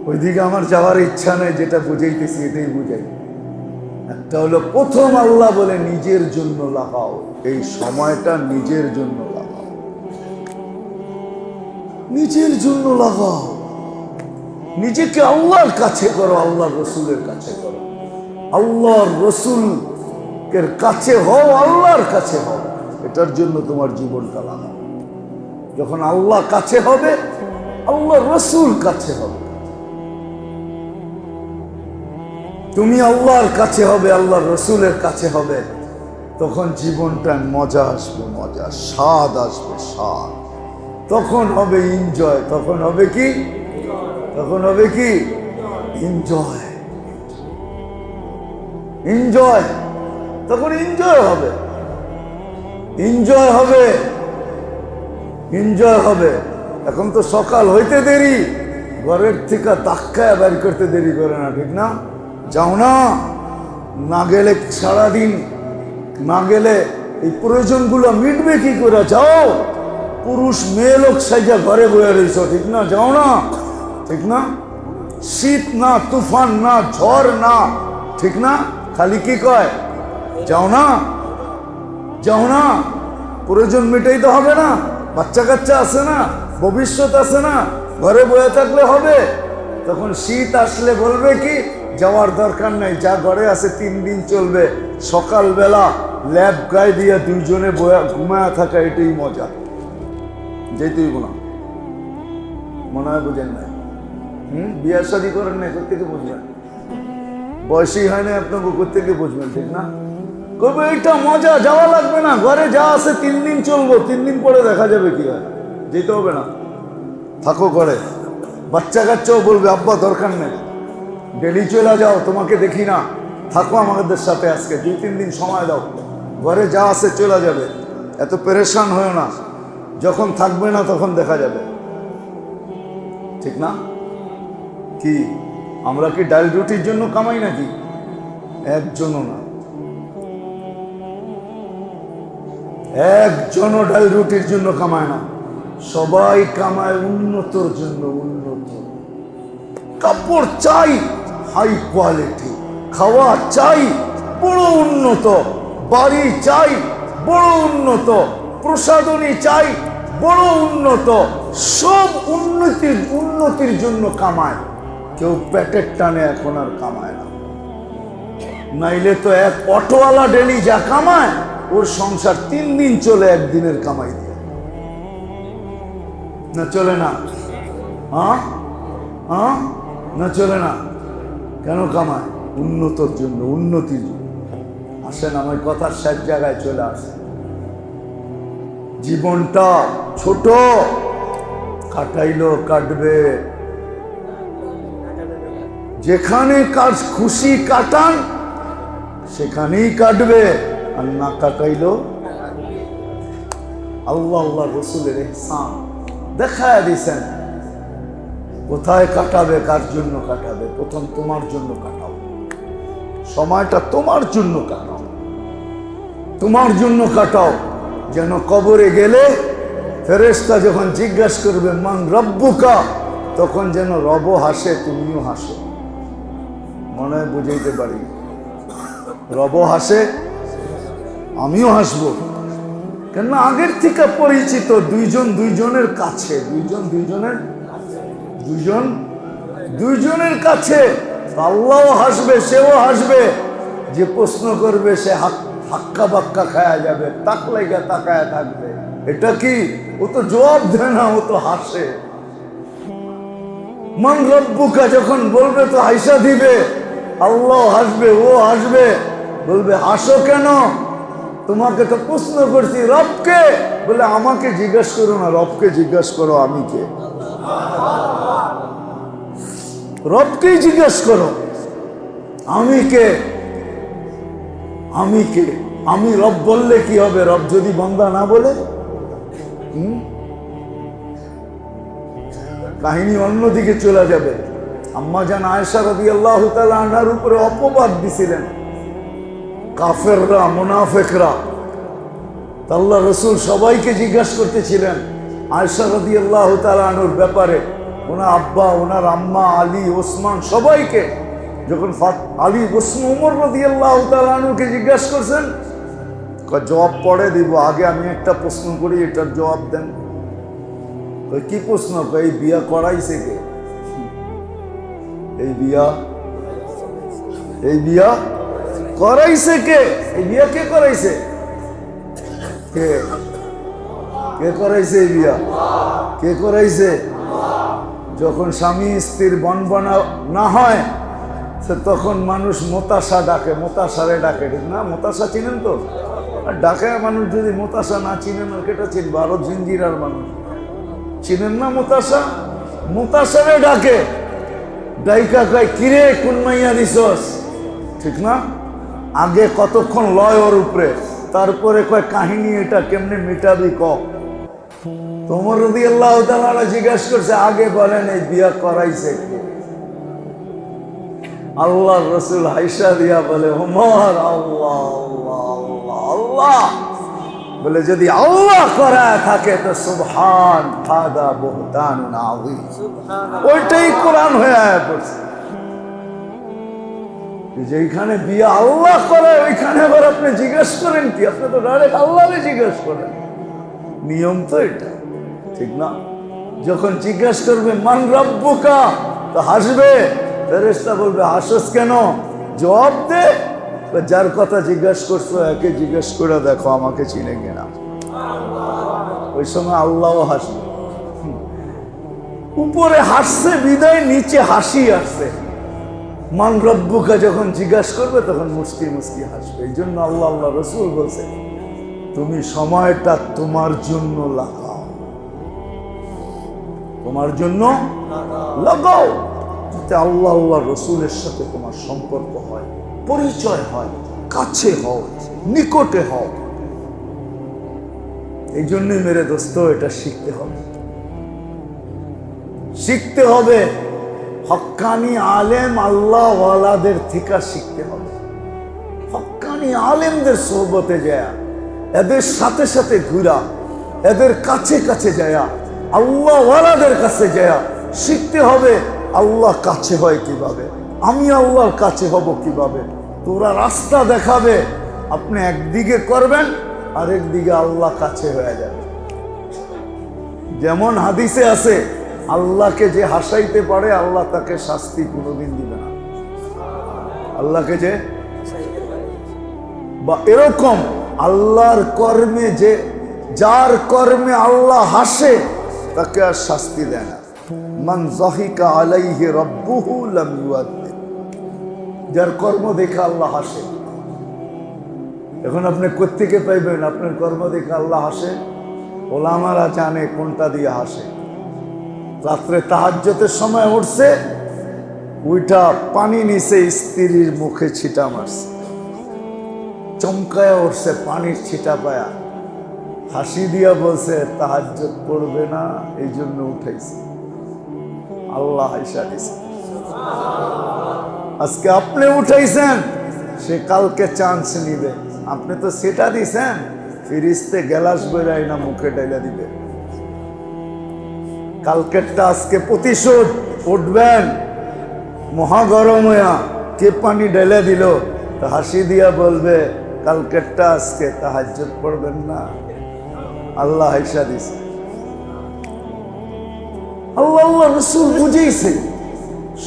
ওইদিকে আমার যাওয়ার ইচ্ছা নেই, যেটা বুঝাইতেছি এটাই বুঝাই। একটা হলো প্রথম আল্লাহ বলে নিজের জন্য লাগাও, এই সময়টা নিজের জন্য লাগাও, নিজের জন্য লাগাও, নিজেকে আল্লাহর কাছে করো, আল্লাহর রসুলের কাছে করো, আল্লাহর রসুলের কাছে হও, আল্লাহর কাছে হও। এটার জন্য তোমার জীবনটা লাগাও। যখন আল্লাহ কাছে হবে, আল্লাহর রসুল কাছে হবে, তুমি আল্লাহর কাছে হবে, আল্লাহর রসুলের কাছে হবে, তখন জীবনটা মজা আসবে, মজা, স্বাদ আসবে, স্বাদ। তখন হবে এনজয়। তখন হবে কি? তখন হবে কি? Enjoy, enjoy. তখন এনজয় হবে, এনজয় হবে, এনজয় হবে। এখন তো সকাল হইতে দেরি, ঘরের থেকে ধাক্কায় বের করতে দেরি করে না, ঠিক না? যাও না, না গেলে সারাদিন না গেলে এই প্রয়োজনগুলো মিটবে কি করে? যাও, পুরুষ মেয়ে লোক সাইজা ঘরে বয়ে রয়েছ, ঠিক না? যাও না, ঠিক না? শীত না, তুফান না, ঝড় না, ঠিক না? খালি কি কয় যাও না, যাও না, প্রয়োজন মিটাইতে হবে না? বাচ্চা কাচ্চা আছে না, ভবিষ্যৎ আছে না, ঘরে বয়ে থাকলে হবে? তখন শীত আসলে বলবে কি যাওয়ার দরকার নাই, যা ঘরে আছে 3 দিন চলবে। সকালবেলা ল্যাব গায়ে দিয়ে দুইজনে ঘুমায়া থাকা, এটাই মজা। যেতেই না, মনে হয় বুঝেন নাই? বিয়ার শাদী করেন নাই, কোথেকে বুঝবেন? বয়সই হয় না আপনাকে, কোথেকে বুঝবেন, ঠিক না? কবে এটা মজা, যাওয়া লাগবে না, ঘরে যা আছে 3 দিন চলবো, 3 দিন পরে দেখা যাবে কি হয়, যেতে হবে না, থাকো ঘরে। বাচ্চা কাচ্চাও বলবে আব্বা দরকার নেই, ডেলি চলে যাও, তোমাকে দেখি না, থাকো আমাদের সাথে আজকে 2-3 দিন সময় দাও, ঘরে যা আছে চলে যাবে, এত পেরেশান হয় না, যখন থাকবে না তখন দেখা যাবে, ঠিক না? কি আমরা কি ডাল রুটির জন্য কামাই নাকি? একজনও না, একজনও ডাল রুটির জন্য কামায় না, সবাই কামায় উন্নতর জন্য। উন্নত কাপড় চাই হাই কোয়ালিটি, খাওয়া চাই বড় উন্নত, বাড়ি চাই বড় উন্নত, প্রসাধনী চাই বড় উন্নত, সব উন্নতির জন্য কামায়। কেউ পেটের টানে এখন আর কামায় না, নাইলে তো এক অটোওয়ালা ডেলি যা কামায় ওর সংসার 3 দিন চলে একদিনের কামাই দিয়ে, না চলে না? না চলে না? কেন কামায়? উন্নতর জন্য, উন্নতির জন্য। আসেন আমার কথার শেষ জায়গায় চলে আসে। জীবনটা ছোট, কাটাইলো কাটবে, যেখানে কাজ খুশি কাটান সেখানেই কাটবে, আর না কাটাইলো আল্লাহ রসুলের ইহসান দেখায় দিয়েছেন কোথায় কাটাবে, কার জন্য কাটাবে। প্রথম তোমার জন্য কাটাও, সময়টা তোমার জন্য কাটাও, তোমার জন্য কাটাও, যেন কবরে গেলে ফেরেশতা যখন জিজ্ঞাসা করবে মান রব্বুকা, তখন যেন রব হাসে, তুমিও হাসো। মনে হয় বুঝাইতে পারি, রব হাসে আমিও হাসবো, কেন আগের থেকে পরিচিত, দুইজন দুইজনের কাছে, দুইজনের কাছে। আল্লাহও হাসবে, সেও হাসবে, যে প্রশ্ন করবে সে হাক্কা বাক্কা খায়া যাবে, তাকলাইগা তাকায়া থাকবে। এটা কি? ও তো জবাব দেয় না, ও তো হাসে। মান রব্বুকা যখন বলবে তো হাসা দিবে, আল্লাহ হাসবে, ও হাসবে, বলবে হাসো কেন? তোমাকে তো প্রশ্ন করছি রবকে, বলে আমাকে জিজ্ঞাসা করো না, রবকে জিজ্ঞাসা করো আমি কে। রবকেই জিজ্ঞাসা করো আমি কে, আমি কে। আমি রব বললে কি হবে, রব যদি বান্দা না বলে? কাহিনী অন্যদিকে চলে যাবে। আম্মা জান আয়েশা রাদিয়াল্লাহু তাআলা আনহার উপরে অপবাদ দিছিলেন কাফেররা, মুনাফিকরা। আল্লাহ রাসূল সবাইকে জিজ্ঞাসা করতেছিলেন আয়েশা রাদিয়াল্লাহু তাআলা আনহার ব্যাপারে, ওনার আব্বা, ওনার আম্মা, আলী, ওসমান, সবাইকে। যখন আলী, ওসমান, ওমর রাদিয়াল্লাহু তাআলা আনহুকে জিজ্ঞাসা করছেন, জবাব পড়ে দিব, আগে আমি একটা প্রশ্ন করি, এটার জবাব দেন। কি প্রশ্ন? এই বিয়া করাইছে কে? এই বিয়া করাইছে কে? এই বিয়া কে করাইছে? কে করাইছে এই বিয়া? কে করাইছে? যখন স্বামী স্ত্রীর বনবনা না হয় তখন মানুষ মোতাসা ডাকে, মোতাসারে ডাকে, ঠিক না? মোতাসা চিনেন তো? ডাকে মানুষ, যদি মোতাসা না চিনেন কেটা চিনবে? আরো জিঞ্জিরার মানুষ চিনেন না মোতাসা? মোতাসারে ডাকে, ডাইকা কয় কিরে কোন মাইয়া দিছস, ঠিক না? আগে কতক্ষণ লয় ওর উপরে, তারপরে কয় কাহিনী এটা কেমনে মিটাবি ক। ওমর রাদিয়াল্লাহু তাআলা জিজ্ঞাসা করছে, আগে বলেন এই বিয়া করাইছে কে? আল্লাহ রসুল হাইসা দিয়া বলে ওমর আল্লাহ আল্লাহ আল্লাহ আল্লাহ বলে যদি আল্লাহ করা থাকে তো সুবহান হাদা বুহতানুন আযীম। ওইটাই কোরআন হয়ে আয়া পড়ছে। যেখানে বিয়ে আল্লাহ করে ওইখানে আবার আপনি জিজ্ঞেস করেন কি? আপনি তো ডাইরেক্ট আল্লাহরে জিজ্ঞেস করেন। নিয়ম তো এটা, ঠিক না? যখন জিজ্ঞেস করবে মান রাব্বুকা, তো হাসবে। ফেরেশতা বলবে হাসস কেন? জবাব দে, যার কথা জিজ্ঞেস করছো একে জিজ্ঞেস করে দেখো আমাকে চিনে কিনা। ওই সময় আল্লাহও হাসবে। উপরে হাসছে বিদায় নিচে হাসি আসছে। মান রব্বুকা যখন জিজ্ঞাসা করবে তখন মুস্কি মুস্কি হাসবে। এই জন্য আল্লাহ আল্লাহ রসুল বলছে তুমি সময়টা তোমার জন্য লাগাও, তোমার জন্য লাগাও, যাতে আল্লাহ আল্লাহ রসুলের সাথে তোমার সম্পর্ক হয়, পরিচয় হয়, কাছে হও, নিকটে হও। এই জন্যই মেরে দোস্ত এটা শিখতে হবে, শিখতে হবে। হক্কানি আলেম আল্লাহ ওয়ালাদের থেকে শিখতে হবে। হক্কানি আলেমদের সোহবতে যায়, এদের সাথে সাথে ঘুরা, এদের কাছে কাছে যায়, আল্লাহ ওয়ালাদের কাছে যায় শিখতে হবে। আল্লাহ কাছে হয় কিভাবে, আমি আল্লাহর কাছে হব কিভাবে। তোরা রাস্তা দেখাবে, আপনি একদিকে করবেন আরেক দিকে আল্লাহ কাছে হয়ে যাবে। যেমন হাদিসে আছে আল্লাহকে যে হাসাইতে পারে আল্লাহ তাকে শাস্তি কোনোদিন দিবে না। আল্লাহকে যে বা এরকম আল্লাহর কর্মে যে যার কর্মে আল্লাহ হাসে তাকে আর শাস্তি দেয় না। মান যাহিকা আলাইহি রাব্বুহু লাম ইউআদ্দিব, যার কর্ম দেখে আল্লাহ হাসে। এখন আপনি কোত্থেকে পাইবেন আপনার কর্ম দেখে আল্লাহ হাসে? ওলামারা জানে কোনটা দিয়ে হাসে। রাত্রে তাহাজ্জুদের সময় উঠছে, ওইটা পানি নিচে স্ত্রীর মুখে ছিটা মারছে, চমকায়া উঠছে পানির ছিটা পায়া, হাসি দিয়া বলছে তাহাজ্জুদ পড়বে না এই জন্য উঠাইছে। আল্লাহ হাসা দিছে। আজকে আপনি উঠাইছেন, সে কালকে চান্স নিবে। আপনি তো সেটা দিছেন, ফিরিস্তে গ্যালাস বেরাই না মুখে ডাইলা দিবে। কালকেরটা আজকে প্রতিশোধ উঠবেন। মহাগরম হইয়া কে পানি ঢেলে দিল, তা হাসি দিয়া বলবে কালকেরটা আজকে তাহাজ্জুদ পড়বেন না। আল্লাহ হাইসা দিছে। আল্লাহ আল্লাহ রাসূল বুঝেইছে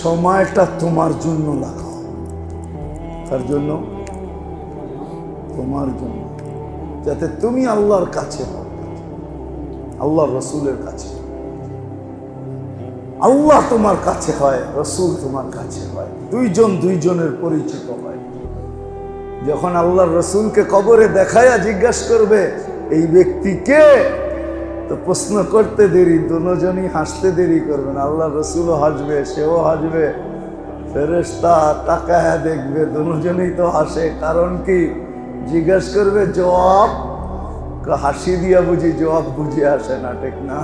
সময়টা তোমার জন্য লাগাও। তার জন্য, তোমার জন্য, যাতে তুমি আল্লাহর কাছে হও, আল্লাহর রাসূলের কাছে। আল্লাহ তোমার কাছে হয়, রাসূল তোমার কাছে হয়, দুইজন দুইজনের পরিচিত হয়। যখন আল্লাহর রাসূলকে কবরে দেখায়া জিজ্ঞাসা করবে এই ব্যক্তি কে, তো প্রশ্ন করতে দেরি, দুজনই হাসতে দেরি করবেন। আল্লাহর রাসূলও হাসবে, সেও হাসবে, ফেরেশতা তাকায়া দেখবে, দুজনেই তো হাসে। কারণ কি? জিজ্ঞাসা করবে জবাব, হাসি দিয়া বুঝি জবাব বুঝে আসে না, ঠিক না?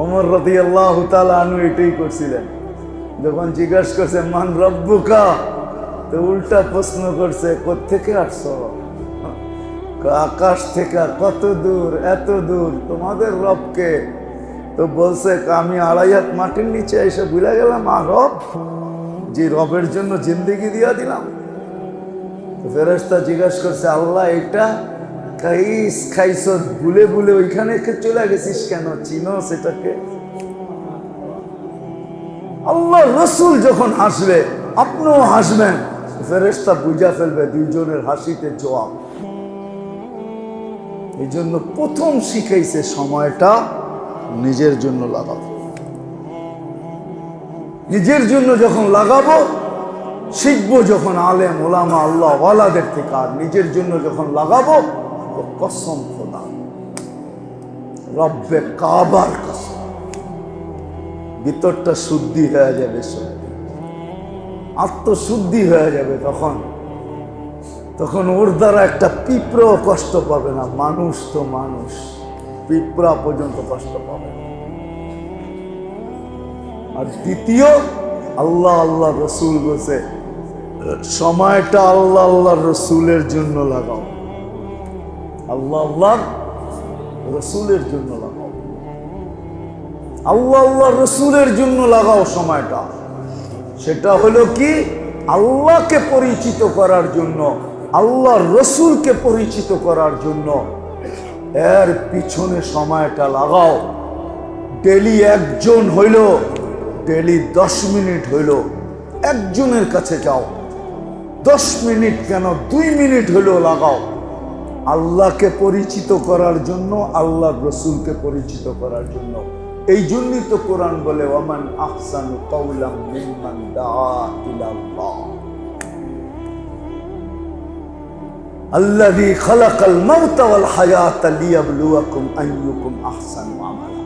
ওমর রাদিয়াল্লাহু তাআলা আনহু এটাই করছিলেন। যখন জিজ্ঞাসা করছে মান রব্বুকা, তো উল্টা প্রশ্ন করছে কোত্থেকে আসছো? আকাশ থেকে। কত দূর? এত দূর। তোমাদের রবকে? তো বলছে আমি 2.5 হাত মাটির নিচে এসে ভুলে গেলাম রব, যে রবের জন্য জিন্দেগি দিয়া দিলাম। তো ফেরেশতা জিজ্ঞাসা করছে আল্লাহ এটা খাইছ ভুলে ভুলে ওইখানে চলে গেছিস কেন? চিনো সেটাকে? আল্লাহ রাসূল যখন হাসবে আপনিও হাসবেন, ফেরেশতা বুঝা ফেলবে দুইজনের হাসিতে জবাব। এই জন্য প্রথম শিখাইছে সময়টা নিজের জন্য লাগাবো। নিজের জন্য যখন লাগাবো, শিখবো যখন আলেম ওলামা আল্লাহ ওয়ালাদের থেকে, আর নিজের জন্য যখন লাগাবো, কসম খোদা, রব্বে কাবার কসম, ভিতরটা শুদ্ধি হয়ে যাবে, আত্মশুদ্ধি হয়ে যাবে। তখন ওর দ্বারা একটা পিঁপড়াও কষ্ট পাবে না। মানুষ তো মানুষ, পিঁপড়া পর্যন্ত কষ্ট পাবে না। আর দ্বিতীয়, আল্লাহ আল্লাহ রসুল বলছে সময়টা আল্লাহ আল্লাহ রসুলের জন্য লাগাও, আল্লাহ আল্লাহ রসুলের জন্য লাগাও, আল্লাহ আল্লাহ রসুলের জন্য লাগাও সময়টা। সেটা হলো কি, আল্লাহকে পরিচিত করার জন্য, আল্লাহ রসুলকে পরিচিত করার জন্য এর পিছনে সময়টা লাগাও। ডেলি একজন হইল, ডেলি 10 মিনিট হইল একজনের কাছে যাও, 10 মিনিট কেন 2 মিনিট হইল লাগাও আল্লাহকে পরিচিত করার জন্য, আল্লাহ রসুলকে পরিচিত করার জন্য। এই জন্যই তো কোরআন বলে ওয়ামান আহসানু কাওলাম মিম্মান দাআ ইলাল্লাহ আল্লাযী খালাকাল মাউতা ওয়াল হায়াতা লিয়াবলুয়াকুম আইয়ুকুম আহসানু আমালা।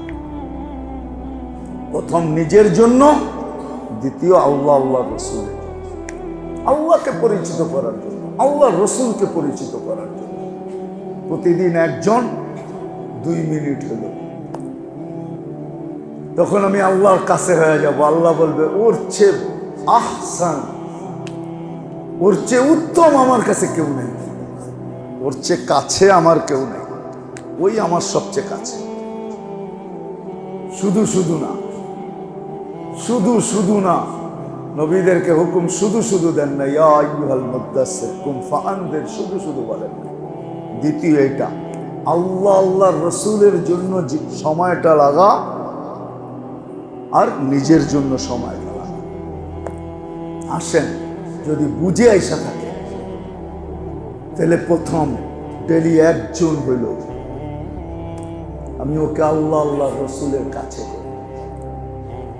প্রথম নিজের জন্য, দ্বিতীয় আল্লাহ আল্লাহ রসুলের জন্য, আল্লাহকে পরিচিত করার জন্য, আল্লাহ রসুলকে পরিচিত করার জন্য। প্রতিদিন একজন 2 মিনিট হলো, তখন আমি আল্লাহর কাছে হয়ে যাব। আল্লাহ বলবে ওর চেয়ে আহসান, ওর চেয়ে উত্তম আমার কাছে কেউ নেই, ওর চেয়ে কাছে আমার কেউ নেই, ওই আমার সবচেয়ে কাছে। শুধু শুধু না, শুধু শুধু না, নবীদেরকে হুকুম শুধু শুধু দেন না, ইয়া আইয়ুহাল মুদ্দাসসির কুম ফাআনদির, শুধু শুধু বলেন না। দ্বিতীয় এটা, আল্লাহ আল্লাহ রসুলের জন্য সময়টা লাগা আর নিজের জন্য সময়টা লাগা। আসেন, যদি বুঝে আইসা থাকে তাহলে প্রথম ডেলি একজন হইল, আমি ওকে আল্লাহ আল্লাহ রসুলের কাছে করি।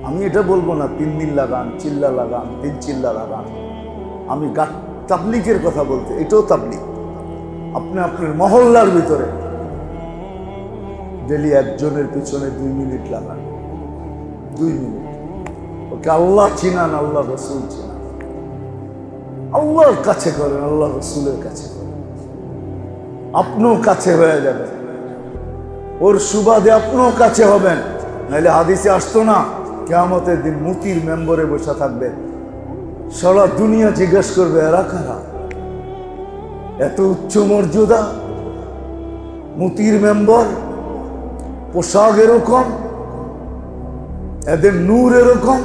আমি এটা বলবো না 3 দিন লাগান, চিল্লা লাগান, 3 চিল্লা লাগান। আমি তাবলিগের কথা বলতে, এটাও তাবলিগ। আপনি আপনার মহল্লার ভিতরে ডেলি একজনের পিছনে 2 মিনিট লাগান, 2 মিনিট। ওকে আল্লাহ চিনান, আল্লাহ রসুল চিনান, আল্লাহর কাছে করেন, আল্লাহ রসুলের কাছে করেন। আপনিও কাছে হয়ে যাবেন, ওর সুবাদে আপনিও কাছে হবেন। নাহলে হাদিসে আসতো না, কিয়ামতের দিন মুতির মেম্বরে বসে থাকবে, সারা দুনিয়া জিজ্ঞেস করবে এরা কারা, এত উচ্চ মর্যাদা, মুতির মেম্বর, পোশাক এরকম, এদের নূর এরকম।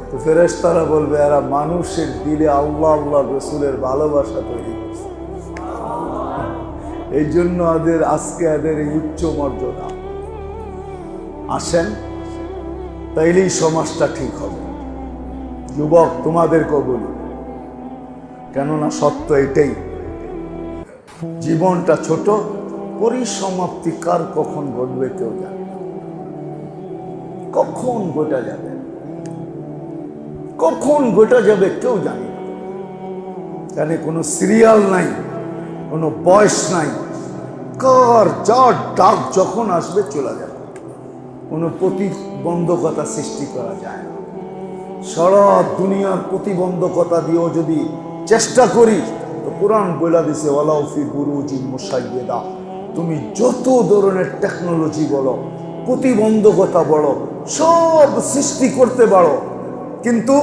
তো ফেরেশতারা বলবে এরা মানুষের দিলে আল্লাহ আল্লাহ রসুলের ভালোবাসা তৈরি করছে, এই জন্য আজকে এদের এই উচ্চ মর্যাদা। আসেন, তাইলেই সমাজটা ঠিক হবে। যুবক, তোমাদেরকেও বলি, কেননা সত্য এটাই, জীবনটা ছোট, পরিসমাপ্তি কার কখন ঘটবে কেউ জানে না। কখন গোটা যাবে, কখন গোটা যাবে কেউ জানে না। জানে কোনো সিরিয়াল নাই, কোনো বয়স নাই, কার যার ডাক যখন আসবে চলে যাবে। কোনো প্রতিবন্ধকতা সৃষ্টি করা যায় না। সারা দুনিয়ার প্রতিবন্ধকতা দিয়েও যদি চেষ্টা করি, তো কোরআন বলে দিছে ওয়ালাউ ফি বুরুজিন মুশাইয়্যাদা, তুমি যত ধরনের টেকনোলজি বলো, প্রতিবন্ধকতা বলো, সব সৃষ্টি করতে পারো, কিন্তু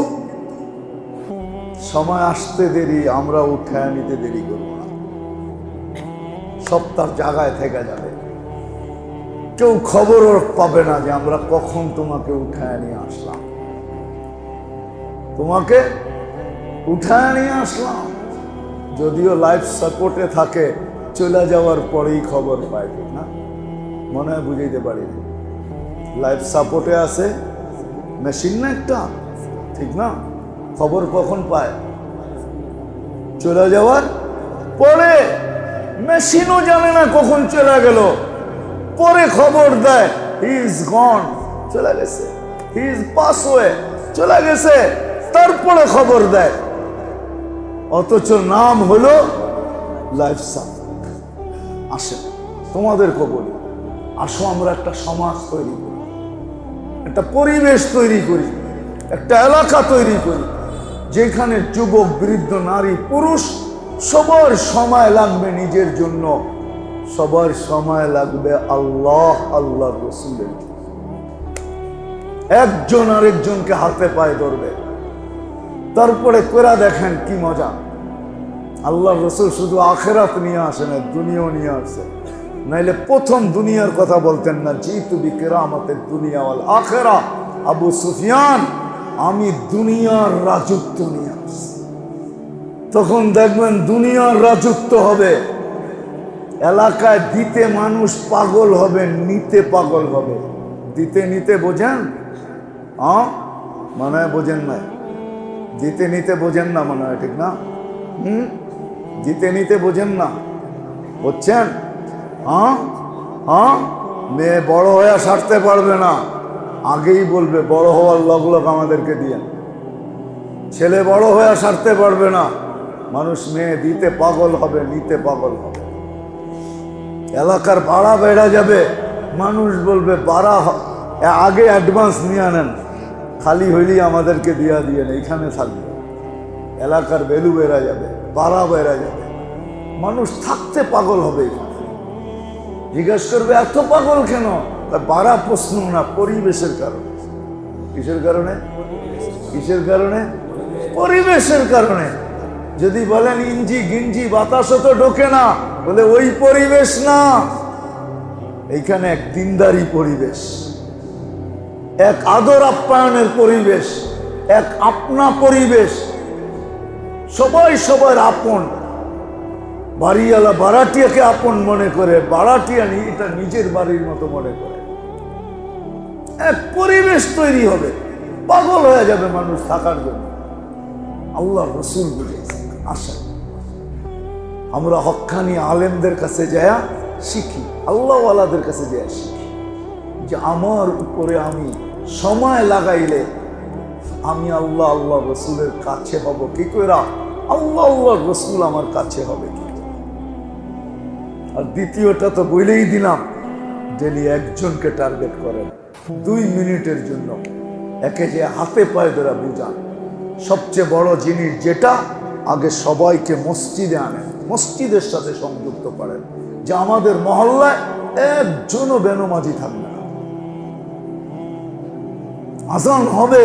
সময় আসতে দেরি, আমরা উঠায় নিতে দেরি করব না, সব তার জায়গায় থেকে যাবে। কেউ খবরও পাবে না যে আমরা কখন তোমাকে উঠায় নিয়ে আসলাম, তোমাকে উঠায় নিয়ে আসলাম। যদিও লাইফ সাপোর্টে থাকে, চলে যাওয়ার পরেই খবর পায়, ঠিক না? মনে হয় বুঝাইতে পারি না। লাইফ সাপোর্টে আছে, মেশিন না একটা, ঠিক না? খবর কখন পায়? চলে যাওয়ার পরে। মেশিনও জানে না কখন চলে গেল, পরে খবর দেয় হি ইজ গন, চলে গেছে, হি ইজ পাস ওয়ে, চলে গেছে, তারপরে খবর দেয়। অথচ নাম হলো লাইফ সাপোর্ট। আসে, তোমাদেরকে বলি, আসো আমরা একটা সমাজ তৈরি করি, একটা পরিবেশ তৈরি করি, একটা এলাকা তৈরি করি, যেখানে যুবক, বৃদ্ধ, নারী, পুরুষ সবার সময় লাগবে নিজের জন্য, সবার সময় লাগবে আল্লাহ আল্লাহ রসুলের জন্য। একজন আরেকজনকে হাতে পায়ে ধরবে, তারপরে কোরা দেখেন কি মজা। আল্লাহ রসুল শুধু আখেরাত নিয়ে আসে না, দুনিয়াও নিয়ে আসে। নাইলে প্রথম দুনিয়ার কথা বলতেন না, জিতু বিকেরামতের দুনিয়া ওয়াল আখেরা। আবু সুফিয়ান, আমি দুনিয়ার রাজত্ব নিয়ে আসছি। তখন দেখবেন দুনিয়ার রাজত্ব হবে। এলাকায় দিতে মানুষ পাগল হবে, নিতে পাগল হবে। দিতে নিতে বোঝেন? মনে হয় বোঝেন না। দিতে নিতে বোঝেন না মনে হয়, ঠিক না? দিতে নিতে বোঝেন না, বুঝছেন? মেয়ে বড় হয়ে সারতে পারবে না, আগেই বলবে বড় হওয়ার লগ আমাদেরকে দিয়ে। ছেলে বড় হয়ে সারতে পারবে না, মানুষ মেয়ে দিতে পাগল হবে, নিতে পাগল হবে। এলাকার ভাড়া বেড়ে যাবে, মানুষ বলবে ভাড়া আগে অ্যাডভান্স নিয়ে আনেন, খালি হইলেই আমাদেরকে দিয়া দিয়ে এইখানে থাকবে। এলাকার ভ্যালু বেড়ে যাবে, ভাড়া বেড়ে যাবে, মানুষ থাকতে পাগল হবে। জিজ্ঞাসা করবে এত পাগল কেন? ভাড়া প্রশ্ন না, পরিবেশের কারণে। কিসের কারণে? কিসের কারণে? পরিবেশের কারণে। যদি বলেন ইঞ্জি গিঞ্জি বাতাসও তো ঢোকে না, বলে ওই পরিবেশ না, এইখানে এক দিনদারি পরিবেশ, এক আদর আপ্যায়নের পরিবেশ, এক আপনা পরিবেশ। সবাই সবার আপন। বাড়িওয়ালা ভাড়াটিয়াকে আপন মনে করে, ভাড়াটিয়া এটা নিজের বাড়ির মতো মনে করে। এক পরিবেশ তৈরি হবে, পাগল হয়ে যাবে মানুষ থাকার জন্য। আল্লাহ রসুল বুঝেছে। আসেন আমরা হক্কানি আলেমদের কাছে যায়া শিখি, আল্লাহওয়ালাদের কাছে যায়া শিখি যে আমার উপরে আমি সময় লাগাইলে আমি আল্লাহ আল্লাহ রসুলের কাছে হব কি করে? আল্লাহ আল্লাহ রসুল আমার কাছে হবে কি? আর দ্বিতীয়টা তো বলেই দিলাম, ডেলি একজনকে টার্গেট করেন 2 মিনিটের জন্য, একে যে হাতে পায়ে ধরে বুঝান। সবচেয়ে বড় জিনিস যেটা, আগে সবাইকে মসজিদে আনেন, মসজিদের সাথে সংযুক্ত করেন, যে আমাদের মহল্লায় একজনও বেনমাজি থাকবে না। আজান হবে,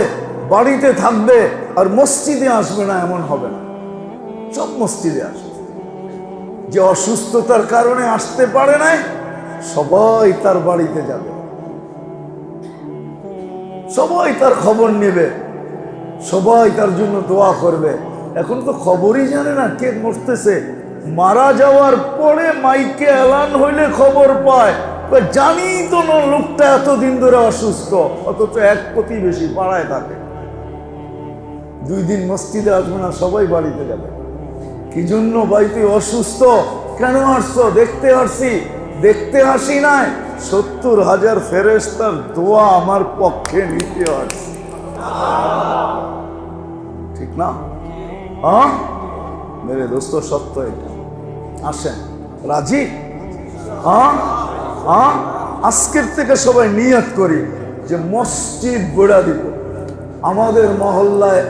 বাড়িতে থাকবে আর মসজিদে আসবে না, এমন হবে না। সব মসজিদে আসবে। যে অসুস্থতার কারণে আসতে পারে নাই, সবাই তার বাড়িতে যাবে, সবাই তার খবর নেবে, সবাই তার জন্য দোয়া করবে। এখন তো খবরই জানে না কে মরতেছে। মারা যাওয়ার পরে মাইকে এলান হইলে খবর পায়, জানি তো না লোকটা এতদিন ধরে অসুস্থ, অথচ এক প্রতিবেশী পাড়ায় থাকে। 2 দিন মসজিদে আসবে না, সবাই বাড়িতে যাবে। কি জন্য? ভাই তুই অসুস্থ, কেন আসছো? দেখতে আসছি। দেখতে আসি নাই, 70,000 ফেরেশতার দোয়া আমার পক্ষে নিতে আসছি, ঠিক না? মেরে দোস্ত, সত্য এটা। আসেন, রাজি? আজকের থেকে সবাই নিয়ত করি যে মসজিদ গড়া দিব, আমাদের মহল্লায়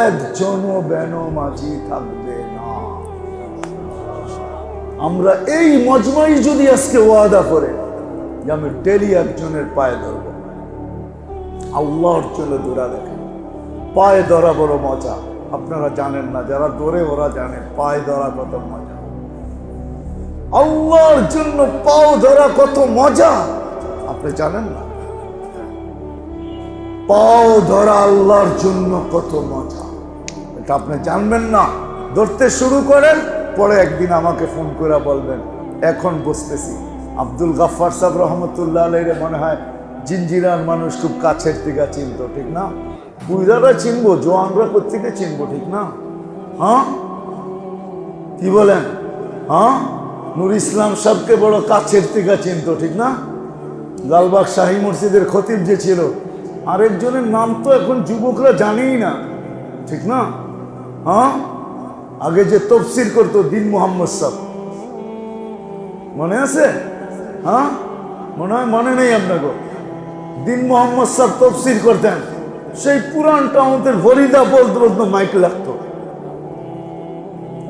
একজনও বেনমাজি থাকবে না। আমরা এই মজমাই যদি আজকে ওয়াদা করে যে আমি ডেলি একজনের পায়ে ধরবো, আল্লাহর জন্য দৌড়া দেখেন। পায়ে ধরা বড় মজা, আপনারা জানেন না, যারা ধরে ওরা জানে পায়ে ধরা কত মজা। আল্লাহর জন্য পাও ধরা কত মজা, আপনি জানেন না? পাও ধরা আল্লাহর জন্য কত মজা, এটা আপনি জানবেন না। ধরতে শুরু করেন, পরে একদিন আমাকে ফোন করে বলবেন এখন বসতেছি। আব্দুল গাফফার সাহেব রহমতুল্লাহ আলাইহি মনে হয় জিঞ্জিরার মানুষ খুব কাছের থেকে চিনত, ঠিক না? বুইরারা চিনবো, জোয়ানরা কোত্থেকে চিনবো, ঠিক না? কি বলেন? নূর ইসলাম সাহেবকে বড় কাছের থেকে চিনত, ঠিক না? লালবাগ শাহী মসজিদের খতিব যে ছিল, আরেকজনের নাম তো এখন যুবকরা জানেই না, ঠিক না? আগে যে তফসির করতো দিন মোহাম্মদ সাহেব, মনে আছে? মনে হয় মনে নেই আপনাকে। দিন মোহাম্মদ সাহেব তফসির করতেন, সেই পুরানটা আমাদের ফরিদা বলতে বলতো মাইক লাগতো।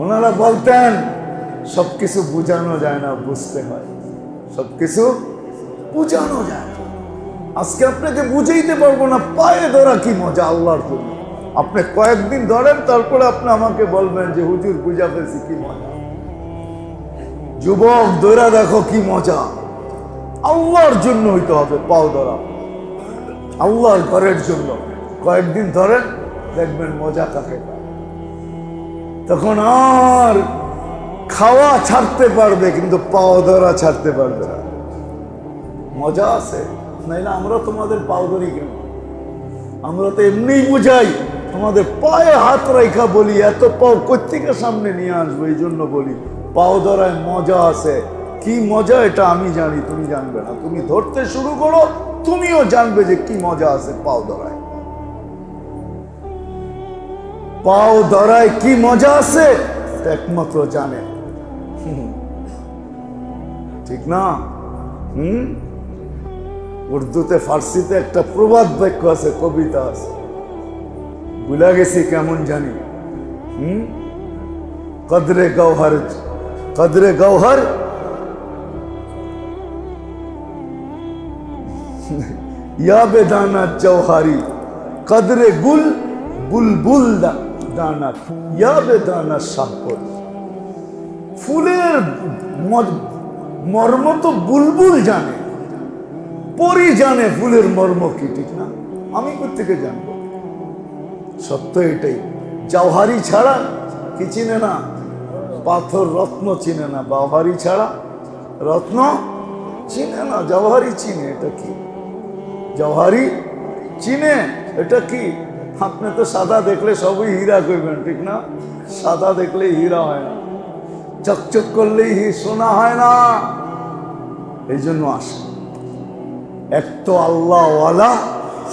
ওনারা বলতেন সবকিছু বুঝানো যায় না, বুঝতে হয়। সবকিছু বুঝানো যায়। আজকে আপনাকে বুঝাইতে পারবো না পায়ে ধরা কি মজা আল্লাহর জন্য। আপনি কয়েকদিন ধরেন, তারপরে আপনি আমাকে বলবেন যে হুজুর বুঝা পেয়েছি কি মজা। যুবক ধরা দেখো কি মজা। আল্লাহর জন্য হইতে হবে পাও ধরা, আল্লাহর ঘরের জন্য। কয়েকদিন ধরেন, দেখবেন মজা কাকে। তখন আর খাওয়া ছাড়তে পারবে, কিন্তু পাও ধরা ছাড়তে পারবে না। মজা আছে, নাইলে আমরা তোমাদের পাও ধরি কেন? আমরা তো এমনিই বুঝাই, তোমাদের পায়ে হাত রেখা বলি, এত পাও কোত্থেকে সামনে নিয়ে আসবো, এই জন্য বলি পাও ধরায় মজা আছে। কি মজা এটা আমি জানি, তুমি জানবে না। তুমি ধরতে শুরু করো, তুমিও জানবে যে কি মজা আছে পাও ধরায়। পাও ধরায় কি মজা আছে একমাত্র জানে, ঠিক না? উর্দুতে ফার্সিতে একটা প্রবাদ বাক্য আছে, কবিতা আছে, ভুলা গেছি কেমন জানি। কদরে গৌহর, কদরে গৌহর या बेदाना जौहारी, कदरे गुल बुलबुल दाना, या बेदाना शाहपुर। ফুলের মর্ম তো বুলবুল জানে, পরি জানে ফুলের মর্ম কি, ঠিক না? আমি কোত্থেকে জানবো? সত্য এটাই। জওহারি ছাড়া কি চিনে না? পাথর রত্ন চিনে না। জওহারি ছাড়া রত্ন চিনে না, জওহারি চিনে। এটা কি? জওহারি চিনে, এটা কি? আপনি তো সাদা দেখলে সবই হীরা কইবেন, ঠিক না? সাদা দেখলে হীরা হয় না, চকচক করলেই সোনা হয় না। এই জন্য আসে এক তো আল্লাহওয়ালা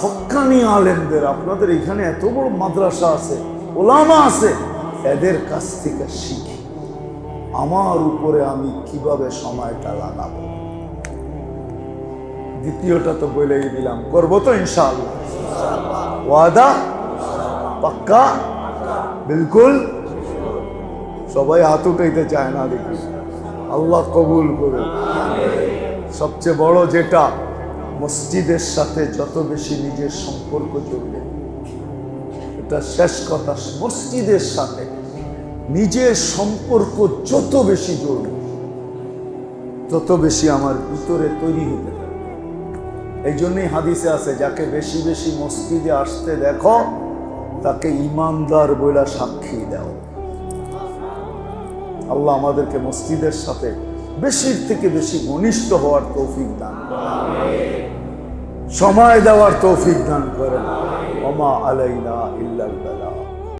হক্কানি আলেমদের, আপনাদের এখানে এত বড় মাদ্রাসা আছে, ওলামা আছে, এদের কাছ থেকে শিখি আমার উপরে আমি কিভাবে সময়টা লাগাবো। দ্বিতীয়টা তো বলেই দিলাম, করবো তো ইনশাআল্লাহ। ওয়াদা পাক্কা, বিলকুল। সবাই হাত উঠাইতে চায় না, দেখি আল্লাহ কবুল করুন। সবচেয়ে বড় যেটা, মসজিদের সাথে যত বেশি নিজের সম্পর্ক জড়বে, এটা শেষ কথা। মসজিদের সাথে নিজের সম্পর্ক যত বেশি জড়বে, তত বেশি আমার ভিতরে তৈরি হতে পারে। এই জন্যই হাদিসে আছে, যাকে বেশি বেশি মসজিদে আসতে দেখো তাকে ইমানদার বলে সাক্ষী দাও। আল্লাহ আমাদেরকে মসজিদের সাথে বেশির থেকে বেশি ঘনিষ্ঠ হওয়ার তৌফিক দান করেন, সময় দেওয়ার তৌফিক দান করেন। ওমা আলাইনা ইল্লাল বালাগ।